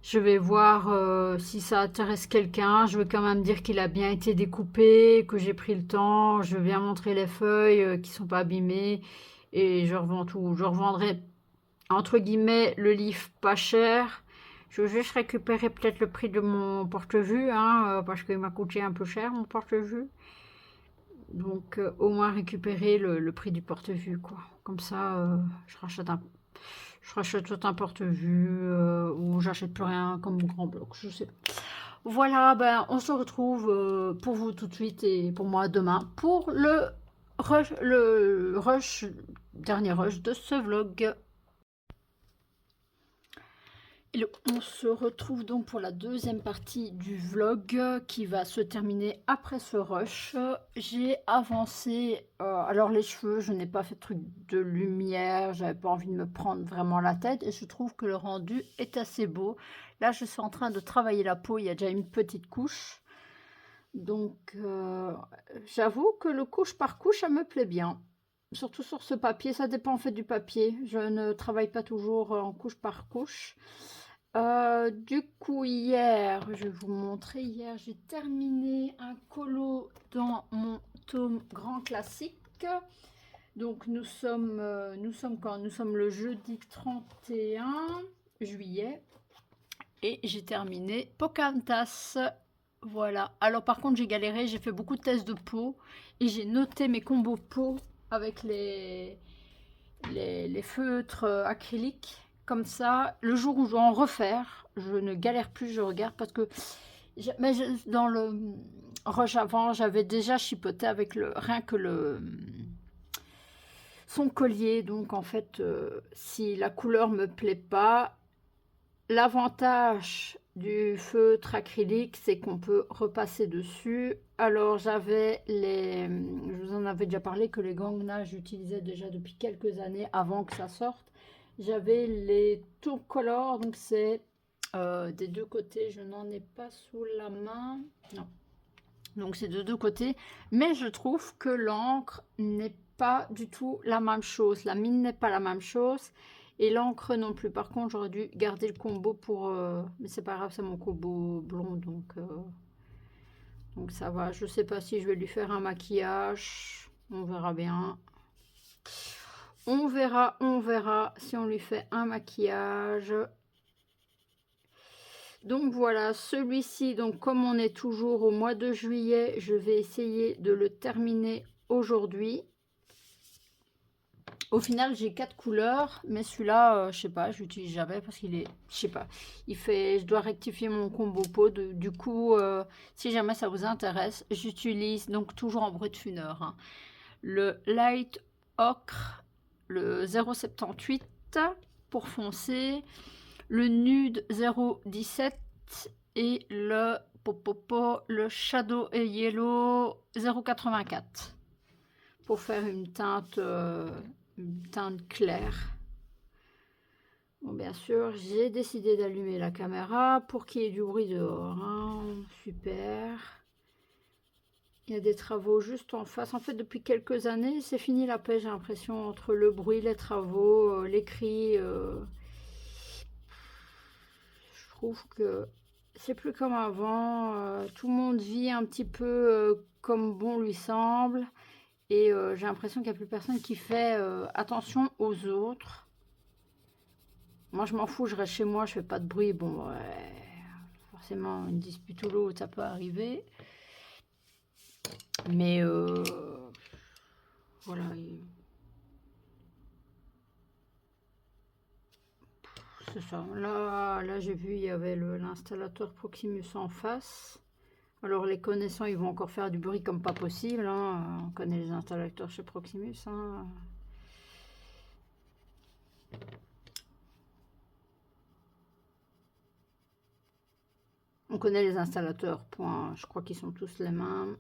je vais voir si ça intéresse quelqu'un. Je vais quand même dire qu'il a bien été découpé, que j'ai pris le temps. Je vais bien montrer les feuilles qui ne sont pas abîmées. Et je revends tout. Je revendrai, entre guillemets, le livre pas cher. Je veux juste récupérer peut-être le prix de mon porte-vue, hein, parce qu'il m'a coûté un peu cher, mon porte-vue. Donc, au moins récupérer le prix du porte-vue, quoi. Comme ça, je rachète tout un porte-vue ou j'achète plus rien comme grand bloc, je sais pas. Voilà, ben, on se retrouve pour vous tout de suite et pour moi demain pour le dernier rush de ce vlog. Et on se retrouve donc pour la deuxième partie du vlog qui va se terminer après ce rush. J'ai avancé, alors les cheveux, je n'ai pas fait de truc de lumière, j'avais pas envie de me prendre vraiment la tête et je trouve que le rendu est assez beau. Là, je suis en train de travailler la peau, il y a déjà une petite couche. Donc, j'avoue que le couche par couche, ça me plaît bien. Surtout sur ce papier, ça dépend en fait du papier. Je ne travaille pas toujours en couche par couche. Du coup, hier, je vais vous montrer, hier, j'ai terminé un colo dans mon tome grand classique. Donc, nous sommes quand? Nous sommes le jeudi 31 juillet. Et j'ai terminé Pocahontas. Voilà. Alors, par contre, j'ai galéré, j'ai fait beaucoup de tests de peau. Et j'ai noté mes combos peau avec les feutres acryliques. Comme ça, le jour où je dois en refaire, je ne galère plus, je regarde parce que dans le rush avant, j'avais déjà chipoté avec rien que son collier. Donc en fait, si la couleur me plaît pas, l'avantage du feutre acrylique, c'est qu'on peut repasser dessus. Alors j'avais je vous en avais déjà parlé que les Gangna, j'utilisais déjà depuis quelques années avant que ça sorte. J'avais les Tour Color, donc c'est des deux côtés. Je n'en ai pas sous la main, non. Donc c'est de deux côtés, mais je trouve que l'encre n'est pas du tout la même chose. La mine n'est pas la même chose. Et l'encre non plus. Par contre, j'aurais dû garder le combo pour... mais c'est pas grave, c'est mon combo blond. Donc ça va. Je sais pas si je vais lui faire un maquillage. On verra bien. On verra si on lui fait un maquillage. Donc voilà, celui-ci, donc comme on est toujours au mois de juillet, je vais essayer de le terminer aujourd'hui. Au final, j'ai 4 couleurs, mais celui-là, je sais pas, je l'utilise jamais parce qu'il est, je sais pas, je dois rectifier mon combo peau. Du coup, si jamais ça vous intéresse, j'utilise donc toujours en brut funeur, hein, le Light Ocre, le 0,78 pour foncer, le Nude 0,17 et le Shadow et Yellow 0,84 pour faire une teinte claire. Bon, bien sûr, j'ai décidé d'allumer la caméra pour qu'il y ait du bruit dehors, hein. Super. Il y a des travaux juste en face. En fait, depuis quelques années, c'est fini la paix, j'ai l'impression, entre le bruit, les travaux, les cris. Je trouve que c'est plus comme avant. Tout le monde vit un petit peu comme bon lui semble. Et j'ai l'impression qu'il n'y a plus personne qui fait attention aux autres. Moi, je m'en fous, je reste chez moi, je fais pas de bruit. Bon, ouais, forcément, une dispute ou l'autre, ça peut arriver. Mais voilà. C'est ça. Là j'ai vu, il y avait l'installateur Proximus en face. Alors, les connaissants, ils vont encore faire du bruit comme pas possible, hein. On connaît les installateurs chez Proximus, hein. On connaît les installateurs, point. Je crois qu'ils sont tous les mêmes.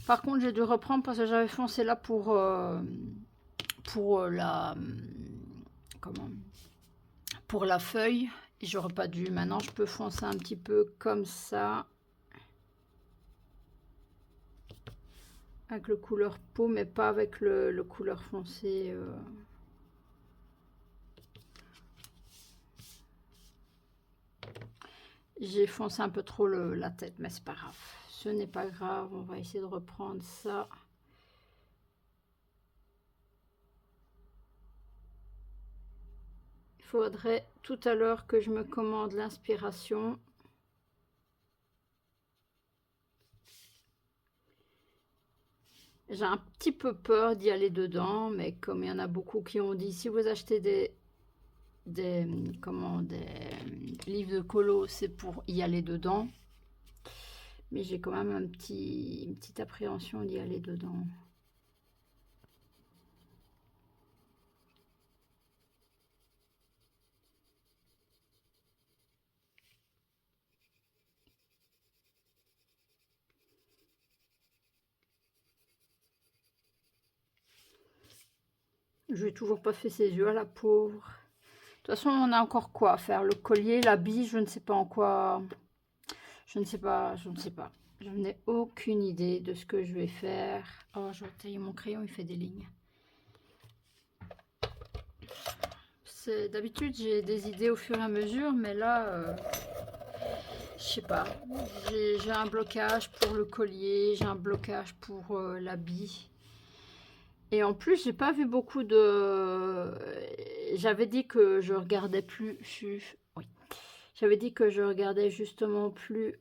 Par contre, j'ai dû reprendre parce que j'avais foncé là pour la... Comment? Pour la feuille. Et j'aurais pas dû. Maintenant, je peux foncer un petit peu comme ça. Avec le couleur peau, mais pas avec le couleur foncé. J'ai foncé un peu trop la tête, mais c'est pas grave. Ce n'est pas grave, on va essayer de reprendre ça. Il faudrait tout à l'heure que je me commande l'inspiration. J'ai un petit peu peur d'y aller dedans, mais comme il y en a beaucoup qui ont dit, si vous achetez des livres de colo, c'est pour y aller dedans. Mais j'ai quand même une petite appréhension d'y aller dedans. Je n'ai toujours pas fait ses yeux à la pauvre. De toute façon, on a encore quoi à faire? Le collier, l'habit, je ne sais pas en quoi. Je ne sais pas, je ne sais pas. Je n'ai aucune idée de ce que je vais faire. Oh, je vais tailler mon crayon, il fait des lignes. D'habitude, j'ai des idées au fur et à mesure, mais là, je sais pas. J'ai un blocage pour le collier, j'ai un blocage pour l'habit. Et en plus, j'ai pas vu beaucoup de... J'avais dit que je regardais plus... Oui. J'avais dit que je regardais justement plus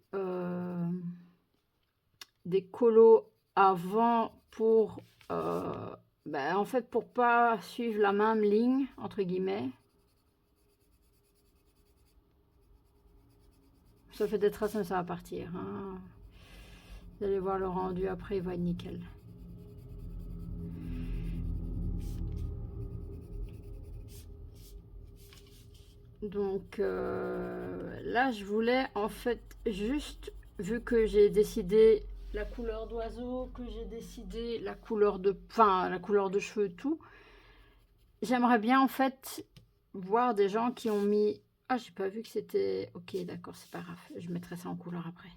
des colos avant pour... en fait, pour pas suivre la même ligne, entre guillemets. Ça fait des traces, mais ça va partir, hein. Vous allez voir le rendu après, il va être nickel. Donc là, je voulais en fait juste, vu que j'ai décidé la couleur d'oiseau, que j'ai décidé la couleur de, la couleur de cheveux, tout, j'aimerais bien en fait voir des gens qui ont mis... Ah, j'ai pas vu que c'était... Ok, d'accord, c'est pas grave, je mettrai ça en couleur après.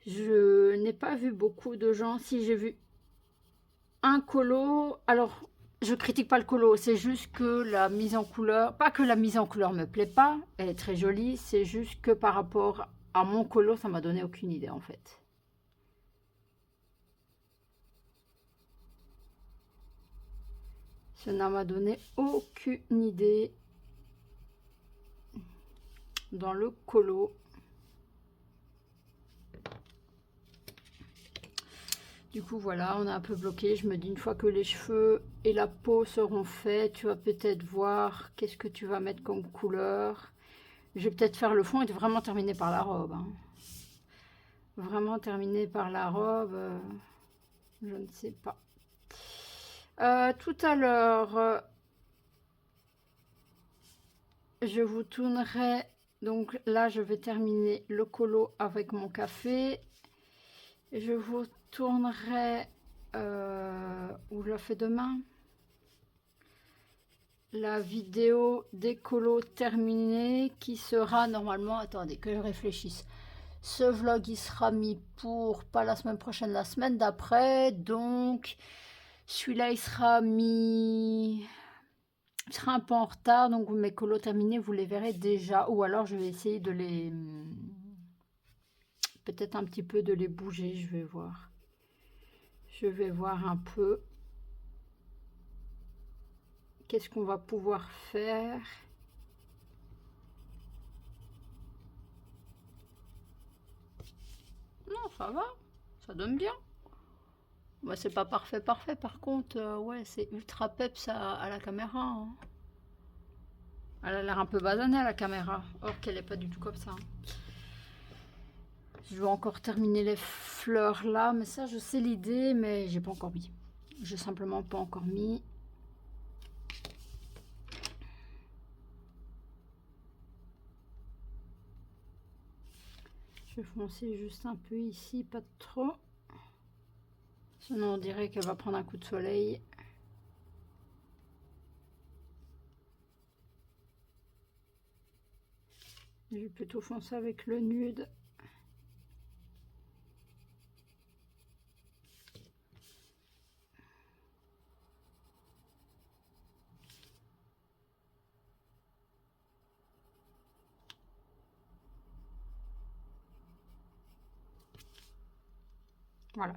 Je n'ai pas vu beaucoup de gens. Si j'ai vu un colo, alors je critique pas le colo, c'est juste que la mise en couleur, pas que la mise en couleur me plaît pas, elle est très jolie, c'est juste que par rapport à mon colo, ça m'a donné aucune idée en fait. Ça ne m'a donné aucune idée dans le colo. Du coup, voilà, on est un peu bloqué. Je me dis, une fois que les cheveux et la peau seront faits, tu vas peut-être voir qu'est-ce que tu vas mettre comme couleur. Je vais peut-être faire le fond et vraiment terminer par la robe, hein. Vraiment terminer par la robe, je ne sais pas. Tout à l'heure, je vous tournerai. Donc là, je vais terminer le colo avec mon café. Je vous tournerai, ou je le fais demain. la vidéo d'écolo terminée qui sera normalement, attendez que je réfléchisse, ce vlog il sera mis pour pas la semaine prochaine, la semaine d'après, donc celui-là il sera mis, il sera un peu en retard, donc mes colos terminés vous les verrez déjà, ou alors je vais essayer de les, peut-être un petit peu de les bouger, je vais voir un peu qu'est-ce qu'on va pouvoir faire. Non, ça va, ça donne bien. Bah, c'est pas parfait, parfait. Par contre, ouais, c'est ultra peps à la caméra, hein. Elle a l'air un peu basanée à la caméra, or qu'elle est pas du tout comme ça, hein. Je vais encore terminer les fleurs là, mais ça, je sais l'idée, mais j'ai pas encore mis. J'ai simplement pas encore mis. Je vais foncer juste un peu ici, pas trop. Sinon, on dirait qu'elle va prendre un coup de soleil. Je vais plutôt foncer avec le nude. Voilà.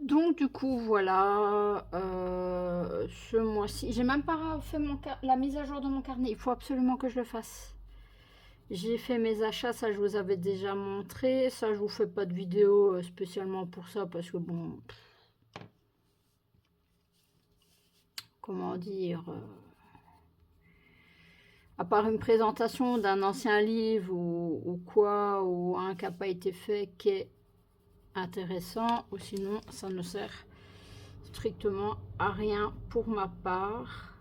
Donc du coup voilà, ce mois-ci, j'ai même pas fait la mise à jour de mon carnet, il faut absolument que je le fasse. J'ai fait mes achats, ça je vous avais déjà montré, ça je vous fais pas de vidéo spécialement pour ça parce que bon, comment dire, à part une présentation d'un ancien livre ou quoi, ou un qui n'a pas été fait qui est intéressant, ou sinon ça ne sert strictement à rien pour ma part.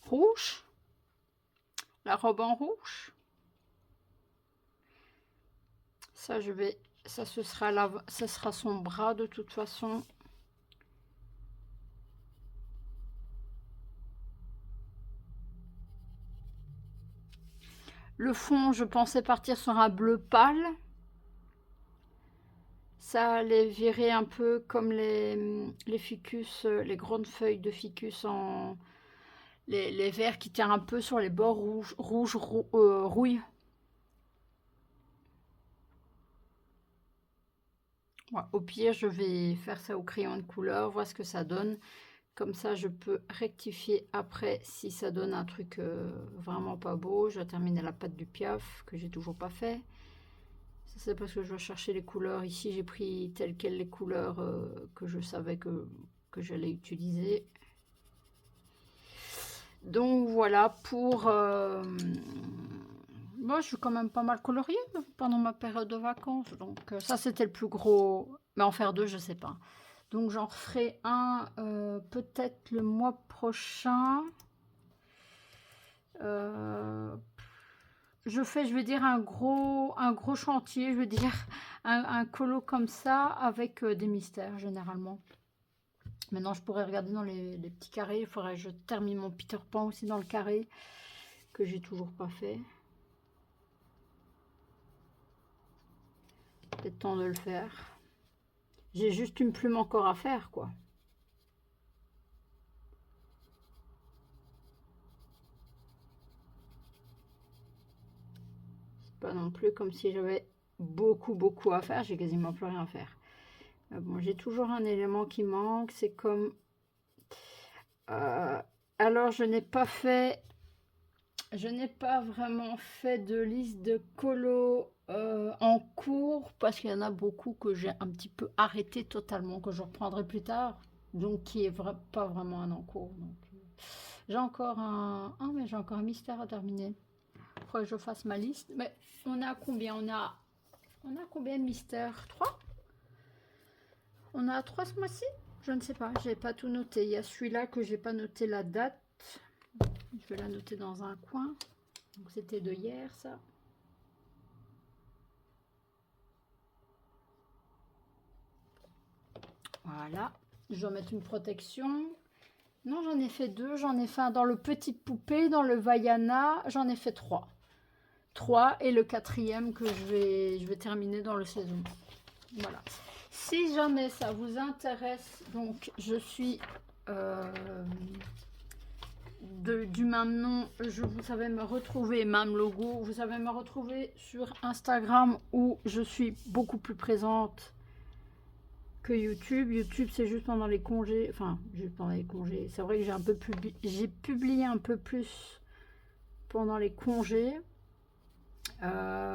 Rouge, la robe en rouge, ça je vais, ça ce sera là, ce sera son bras de toute façon. Le fond, je pensais partir sur un bleu pâle. Ça allait virer un peu comme les ficus, les grandes feuilles de ficus en les verts qui tirent un peu sur les bords rouge, rouille. Ouais, au pire, je vais faire ça au crayon de couleur, voir ce que ça donne. Comme ça, je peux rectifier après si ça donne un truc vraiment pas beau. Je vais terminer la pâte du Piaf, que j'ai toujours pas fait. Ça, c'est parce que je vais chercher les couleurs. Ici, j'ai pris telles quelles les couleurs que je savais que j'allais utiliser. Donc voilà pour... moi, je suis quand même pas mal coloriée pendant ma période de vacances. Donc ça, c'était le plus gros. Mais en faire deux, je sais pas. Donc j'en referai un peut-être le mois prochain. Je fais, je vais dire, un gros chantier, je veux dire, un colo comme ça avec des mystères généralement. Maintenant, je pourrais regarder dans les petits carrés. Il faudrait que je termine mon Peter Pan aussi dans le carré, que j'ai toujours pas fait. Peut-être temps de le faire. J'ai juste une plume encore à faire, quoi. C'est pas non plus comme si j'avais beaucoup à faire. J'ai quasiment plus rien à faire. Mais bon, j'ai toujours un élément qui manque. C'est comme... alors, je n'ai pas fait... Je n'ai pas vraiment fait de liste de colos en cours parce qu'il y en a beaucoup que j'ai un petit peu arrêté totalement, que je reprendrai plus tard, donc qui est pas vraiment un en cours. Donc, j'ai encore mais j'ai encore un mystère à terminer. Il faudrait que je fasse ma liste. Mais on a combien? On a combien de mystères? 3? On a 3 ce mois-ci? Je ne sais pas, j'ai pas tout noté. Il y a celui-là que j'ai pas noté la date. Je vais la noter dans un coin. Donc c'était de hier, ça. Voilà. Je dois mettre une protection. Non, j'en ai fait 2. J'en ai fait un dans le petit poupée, dans le Vaiana. J'en ai fait 3. 3 et le 4e que je vais terminer dans le saison. Voilà. Si jamais ça vous intéresse, donc je suis du même nom, vous savez me retrouver, même logo, vous savez me retrouver sur Instagram où je suis beaucoup plus présente que YouTube. YouTube, c'est juste pendant les congés, enfin, juste pendant les congés. C'est vrai que j'ai publié un peu plus pendant les congés.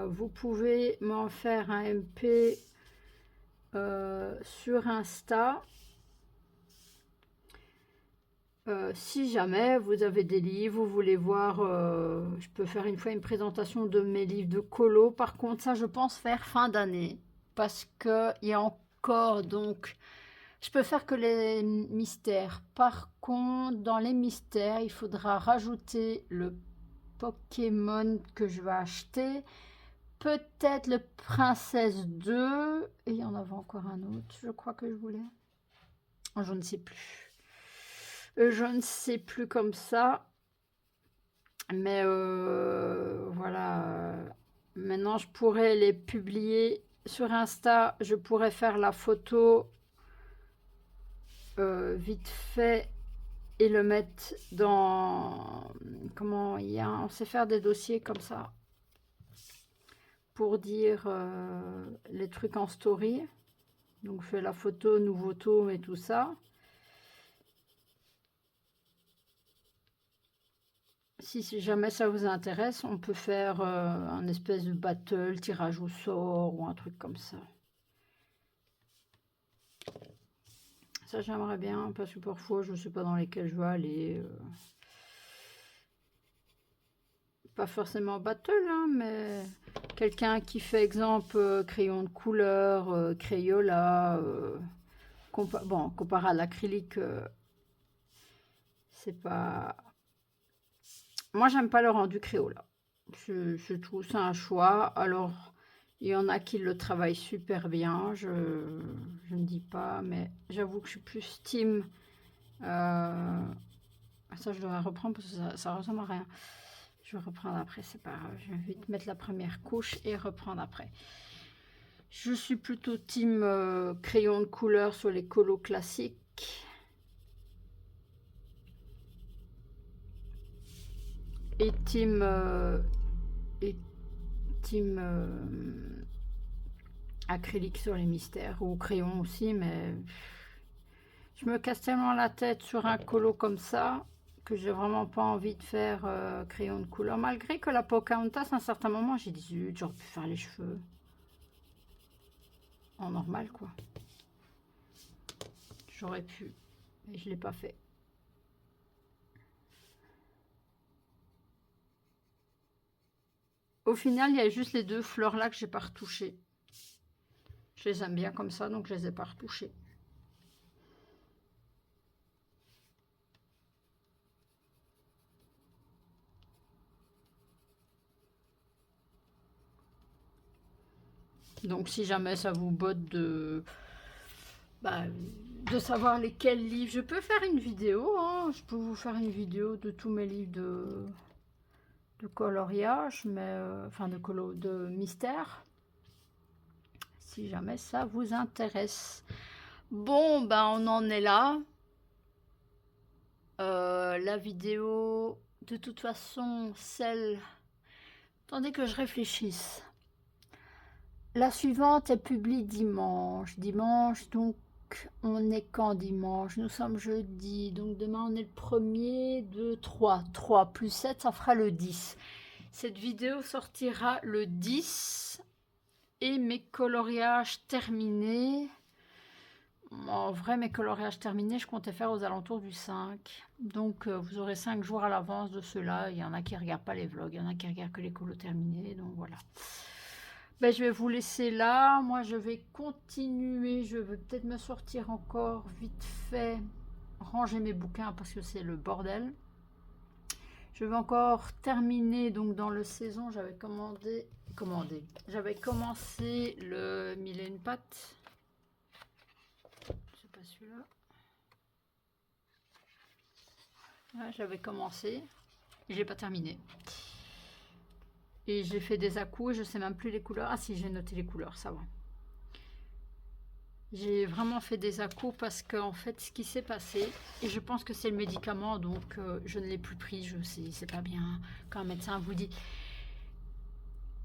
Vous pouvez m'en faire un MP sur Insta. Si jamais vous avez des livres, vous voulez voir, je peux faire une fois une présentation de mes livres de colo. Par contre, ça, je pense faire fin d'année. Parce qu'il y a encore, donc, je peux faire que les mystères. Par contre, dans les mystères, il faudra rajouter le Pokémon que je vais acheter. Peut-être le Princesse 2. Et il y en avait encore un autre, je crois que je voulais. Je ne sais plus. Je ne sais plus comme ça. Mais voilà. Maintenant, je pourrais les publier sur Insta. Je pourrais faire la photo vite fait et le mettre dans... Comment il y a... On sait faire des dossiers comme ça. Pour dire les trucs en story. Donc, je fais la photo, nouveau tome et tout ça. Si jamais ça vous intéresse, on peut faire un espèce de battle, tirage au sort ou un truc comme ça. Ça, j'aimerais bien, parce que parfois, je ne sais pas dans lesquels je vais aller. Pas forcément battle, hein, mais quelqu'un qui fait exemple crayon de couleur, Crayola, bon, comparé à l'acrylique, c'est pas... Moi, j'aime pas le rendu Crayola. Je trouve ça un choix. Alors, il y en a qui le travaillent super bien. Je ne dis pas, mais j'avoue que je suis plus team. Ça, je devrais reprendre parce que ça ressemble à rien. Je vais reprendre après, c'est pas grave. Je vais vite mettre la première couche et reprendre après. Je suis plutôt team crayon de couleur sur les colos classiques. Et team acrylique sur les mystères, ou crayon aussi, mais je me casse tellement la tête sur un colo comme ça que j'ai vraiment pas envie de faire crayon de couleur, malgré que la Pocahontas à un certain moment j'ai dit zut, j'aurais pu faire les cheveux en normal quoi, j'aurais pu, mais je l'ai pas fait. Au final, il y a juste les deux fleurs là que j'ai pas retouchées. Je les aime bien comme ça, donc je les ai pas retouchées. Donc si jamais ça vous botte de savoir lesquels livres, je peux faire une vidéo, hein. Je peux vous faire une vidéo de tous mes livres de coloriage, mais enfin de mystère, si jamais ça vous intéresse. Bon, ben on en est là. La vidéo, de toute façon, celle... Attendez que je réfléchisse. La suivante est publiée dimanche. Dimanche, donc on est quand dimanche? Nous sommes jeudi, donc demain on est le 1er, 2, 3. 3 plus 7, ça fera le 10. Cette vidéo sortira le 10 et mes coloriages terminés. En vrai, mes coloriages terminés, je comptais faire aux alentours du 5. Donc, vous aurez 5 jours à l'avance de ceux-là. Il y en a qui ne regardent pas les vlogs, il y en a qui regardent que les colos terminés. Donc, voilà. Ben, je vais vous laisser là. Moi, je vais continuer. Je vais peut-être me sortir encore vite fait, ranger mes bouquins parce que c'est le bordel. Je vais encore terminer. Donc, dans le saison, j'avais j'avais commencé le Mille et une pattes. Je sais pas celui-là. Ouais, j'avais commencé et j'ai pas terminé. Et j'ai fait des à-coups et je sais même plus les couleurs. Ah si, j'ai noté les couleurs, ça va. J'ai vraiment fait des à-coups parce que en fait, ce qui s'est passé, et je pense que c'est le médicament, donc je ne l'ai plus pris, je sais, c'est pas bien. Quand un médecin vous dit,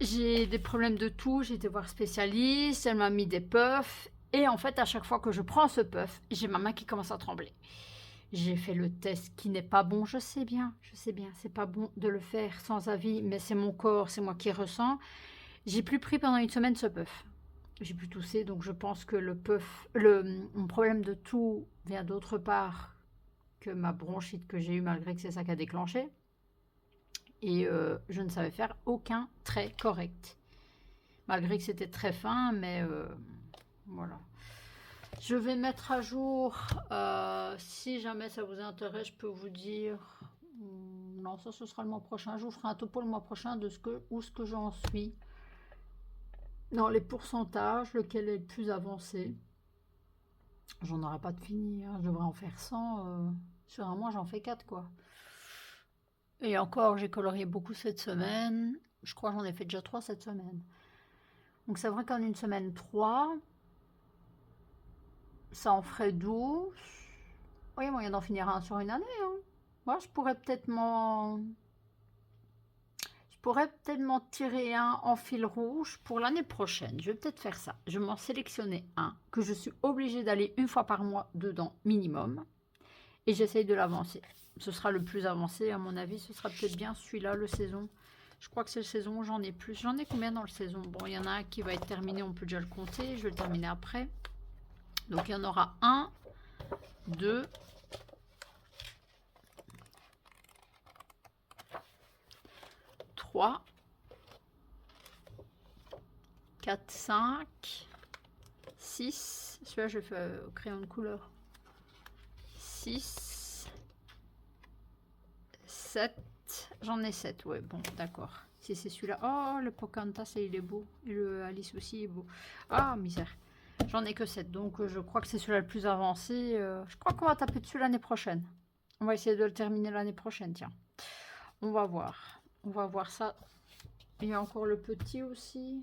j'ai des problèmes de toux, j'ai été voir spécialiste, elle m'a mis des puffs, et en fait, à chaque fois que je prends ce puff, j'ai ma main qui commence à trembler. J'ai fait le test qui n'est pas bon, je sais bien, c'est pas bon de le faire sans avis, mais c'est mon corps, c'est moi qui ressens. J'ai plus pris pendant une semaine ce puff. J'ai plus toussé, donc je pense que mon problème de toux vient d'autre part que ma bronchite que j'ai eue, malgré que c'est ça qui a déclenché. Et je ne savais faire aucun trait correct. Malgré que c'était très fin, mais voilà. Je vais mettre à jour, si jamais ça vous intéresse, je peux vous dire... Non, ça ce sera le mois prochain. Je vous ferai un topo le mois prochain de où ce que j'en suis. Dans les pourcentages, lequel est le plus avancé. J'en aurai pas de fini, hein. Je devrais en faire 100. Sur un mois, j'en fais 4, quoi. Et encore, j'ai colorié beaucoup cette semaine. Je crois que j'en ai fait déjà 3 cette semaine. Donc c'est vrai qu'en une semaine, 3. Ça en ferait 12. Oui, il y a moyen d'en finir un sur une année. Hein. Moi, je pourrais peut-être m'en tirer un en fil rouge pour l'année prochaine. Je vais peut-être faire ça. Je vais m'en sélectionner un que je suis obligée d'aller une fois par mois dedans minimum. Et j'essaye de l'avancer. Ce sera le plus avancé, à mon avis. Ce sera peut-être bien celui-là, le saison. Je crois que c'est le saison, j'en ai plus. J'en ai combien dans le saison? Bon, il y en a un qui va être terminé, on peut déjà le compter. Je vais le terminer après. Donc, il y en aura 1, 2, 3, 4, 5, 6. Celui-là, je fais au crayon de couleur. 6, 7. J'en ai 7, ouais, bon, d'accord. Si c'est celui-là. Oh, le Pocahontas, il est beau. Et le Alice aussi est beau. Ah, misère. J'en ai que 7, donc je crois que c'est celui-là le plus avancé. Je crois qu'on va taper dessus l'année prochaine. On va essayer de le terminer l'année prochaine, tiens. On va voir. On va voir ça. Il y a encore le petit aussi.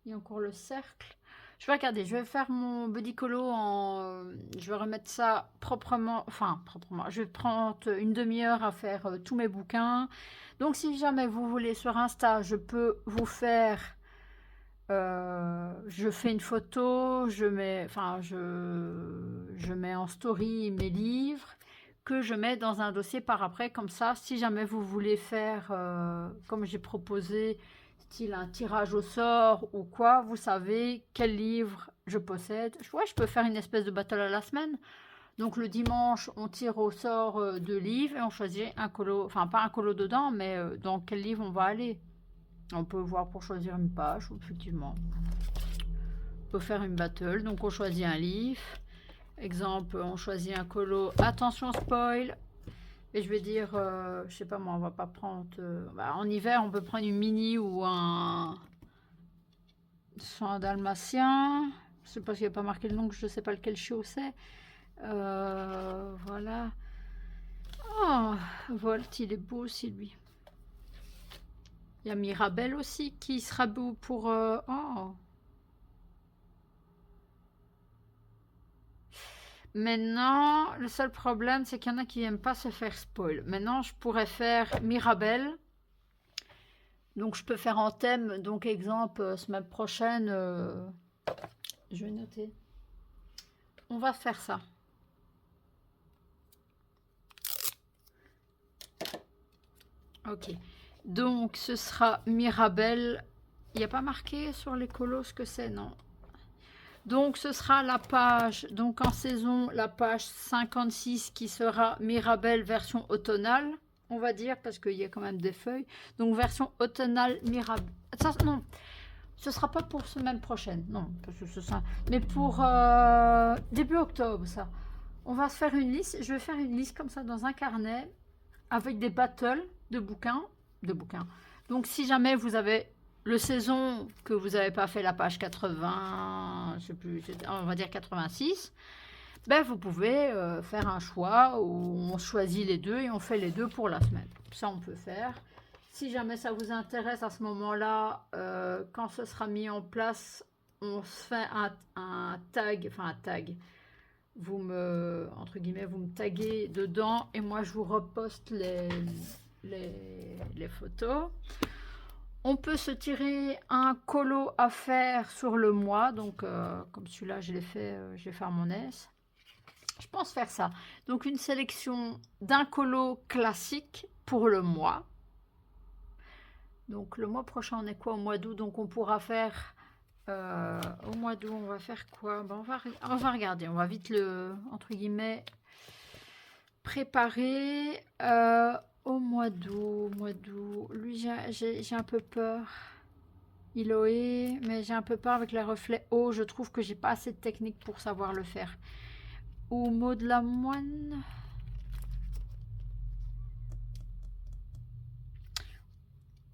Il y a encore le cercle. Je vais regarder, je vais faire mon body colo en... je vais remettre ça proprement, enfin proprement. Je vais prendre une demi-heure à faire tous mes bouquins. Donc si jamais vous voulez sur Insta, je peux vous faire... je fais une photo, je mets en story mes livres que je mets dans un dossier par après. Comme ça, si jamais vous voulez faire, comme j'ai proposé... style un tirage au sort ou quoi, vous savez quel livre je possède. Ouais, je peux faire une espèce de battle à la semaine. Donc le dimanche, on tire au sort 2 livres et on choisit un colo, enfin pas un colo dedans, mais dans quel livre on va aller. On peut voir pour choisir une page, effectivement. On peut faire une battle, donc on choisit un livre. Exemple, on choisit un colo, attention spoil. Et je vais dire, je sais pas moi, on va pas prendre... en hiver, on peut prendre une mini ou un dalmatien. C'est parce qu'il n'y a pas marqué le nom, que je ne sais pas lequel chiot c'est. Voilà. Oh, Volt, il est beau aussi, lui. Il y a Mirabelle aussi, qui sera beau pour... oh. Maintenant, le seul problème, c'est qu'il y en a qui n'aiment pas se faire spoil. Maintenant, je pourrais faire Mirabelle. Donc, je peux faire en thème. Donc, exemple, semaine prochaine, je vais noter. On va faire ça. Ok. Donc, ce sera Mirabelle. Il n'y a pas marqué sur les colos ce que c'est, non? Donc, ce sera la page, donc en saison, la page 56 qui sera Mirabelle version automnale, on va dire, parce qu'il y a quand même des feuilles. Donc, version automnale Mirabelle. Ça, non, ce ne sera pas pour semaine prochaine, non, parce que ce sera... Mais pour début octobre, ça. On va se faire une liste, je vais faire une liste comme ça dans un carnet, avec des battles de bouquins. Donc, si jamais vous avez... le saison que vous n'avez pas fait la page 80, je sais plus, on va dire 86, ben, vous pouvez faire un choix où on choisit les deux et on fait les deux pour la semaine. Ça, on peut faire. Si jamais ça vous intéresse à ce moment-là, quand ce sera mis en place, on se fait un tag, enfin un tag. Vous me, entre guillemets, vous me taguez dedans et moi je vous reposte les photos. On peut se tirer un colo à faire sur le mois, donc comme celui-là je l'ai fait à mon aise. Je pense faire ça. Donc une sélection d'un colo classique pour le mois. Donc le mois prochain on est quoi, au mois d'août, donc on pourra faire au mois d'août on va faire quoi, ben, on va regarder, on va vite le entre guillemets préparer au mois d'août. Lui j'ai un peu peur, Iloé, mais j'ai un peu peur avec les reflets hauts, je trouve que j'ai pas assez de technique pour savoir le faire. Ou Maud Lamoine,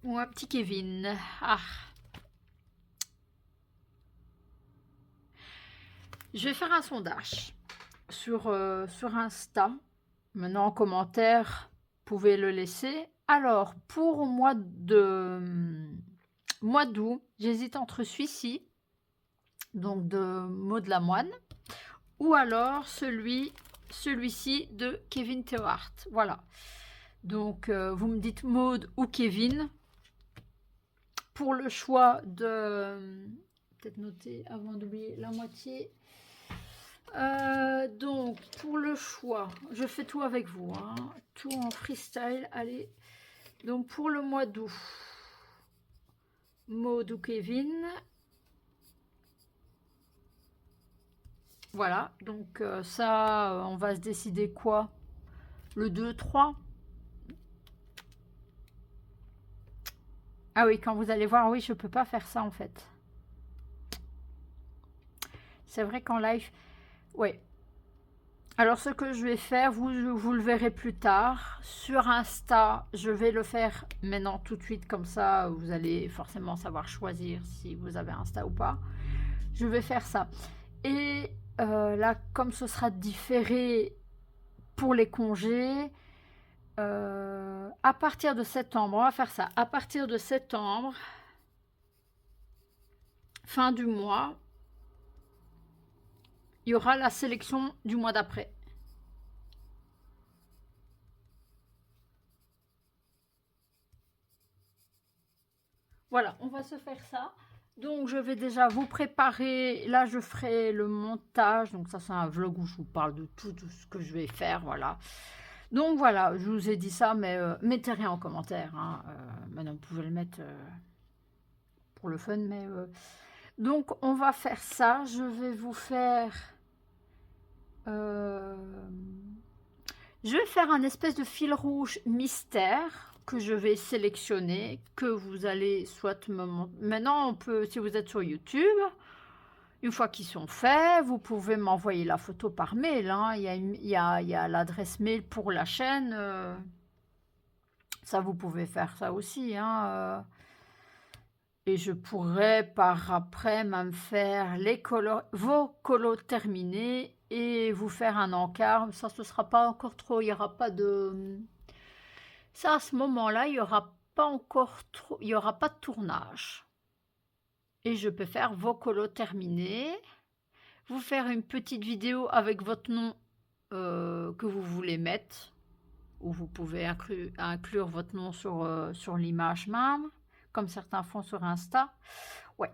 ou un petit Kevin. Ah, je vais faire un sondage sur Insta. Maintenant, en commentaire, vous pouvez le laisser. Alors, pour mois d'août, j'hésite entre celui-ci, donc de Maud Lamoine, ou alors celui-ci de Kevin Theohart. Voilà. Donc, vous me dites Maud ou Kevin. Pour le choix de... Peut-être noter avant d'oublier la moitié. Donc, pour le choix, je fais tout avec vous, hein, tout en freestyle. Allez, donc pour le mois d'août, Maud ou Kevin. Voilà, donc ça, on va se décider quoi? Le 2, 3. Ah oui, quand vous allez voir, oui, je peux pas faire ça en fait. C'est vrai qu'en live, ouais. Alors ce que je vais faire, vous le verrez plus tard. Sur Insta, je vais le faire maintenant tout de suite, comme ça vous allez forcément savoir choisir si vous avez Insta ou pas. Je vais faire ça. Et là, comme ce sera différé pour les congés, à partir de septembre, on va faire ça. À partir de septembre, fin du mois, il y aura la sélection du mois d'après. Voilà, on va se faire ça. Donc, je vais déjà vous préparer. Là, je ferai le montage. Donc, ça, c'est un vlog où je vous parle de tout ce que je vais faire. Voilà. Donc, voilà, je vous ai dit ça, mais mettez rien en commentaire. Hein. Maintenant, vous pouvez le mettre pour le fun, mais... Donc, on va faire ça. Je vais vous faire... Je vais faire un espèce de fil rouge mystère que je vais sélectionner, que vous allez soit me montrer. Maintenant, on peut, si vous êtes sur YouTube, une fois qu'ils sont faits, vous pouvez m'envoyer la photo par mail. Hein. Il y a l'adresse mail pour la chaîne. Ça, vous pouvez faire ça aussi. Hein. Et je pourrais par après même faire vos colos terminés et vous faire un encart. Ça, ce sera pas encore trop. Il n'y aura pas de... Ça, à ce moment-là, il n'y aura pas encore trop... Il n'y aura pas de tournage. Et je peux faire vos colos terminés. Vous faire une petite vidéo avec votre nom que vous voulez mettre. Ou vous pouvez inclure votre nom sur l'image même. Comme certains font sur Insta. Ouais.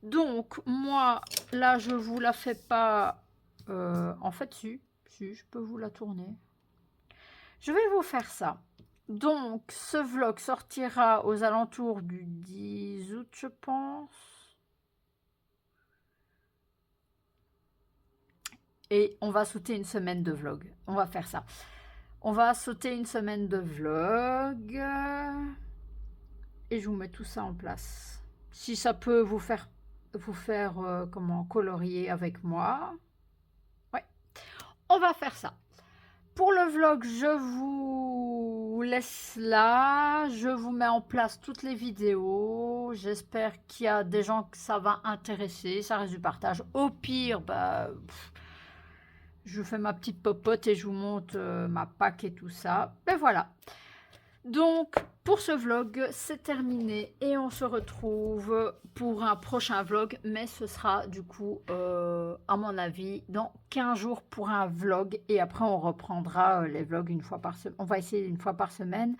Donc, moi, là, je vous la fais pas... en fait, si, je peux vous la tourner. Je vais vous faire ça. Donc, ce vlog sortira aux alentours du 10 août, je pense. Et on va sauter une semaine de vlog. On va faire ça. On va sauter une semaine de vlog. Et je vous mets tout ça en place. Si ça peut vous faire comment colorier avec moi. Ouais. On va faire ça. Pour le vlog, je vous laisse là. Je vous mets en place toutes les vidéos. J'espère qu'il y a des gens que ça va intéresser. Ça reste du partage. Au pire, bah, je fais ma petite popote et je vous montre ma Pâques et tout ça. Ben voilà. Donc, pour ce vlog, c'est terminé et on se retrouve pour un prochain vlog, mais ce sera du coup, à mon avis, dans 15 jours pour un vlog et après on reprendra les vlogs une fois par semaine. On va essayer une fois par semaine.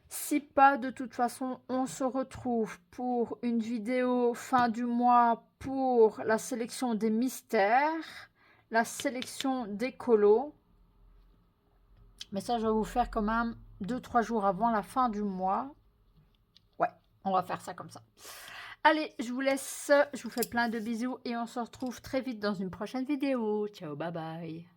Si pas, de toute façon, on se retrouve pour une vidéo fin du mois pour la sélection des mystères, la sélection des colos. Mais ça, je vais vous faire quand même 2-3 jours avant la fin du mois. Ouais, on va faire ça comme ça. Allez, je vous laisse, je vous fais plein de bisous et on se retrouve très vite dans une prochaine vidéo. Ciao, bye bye.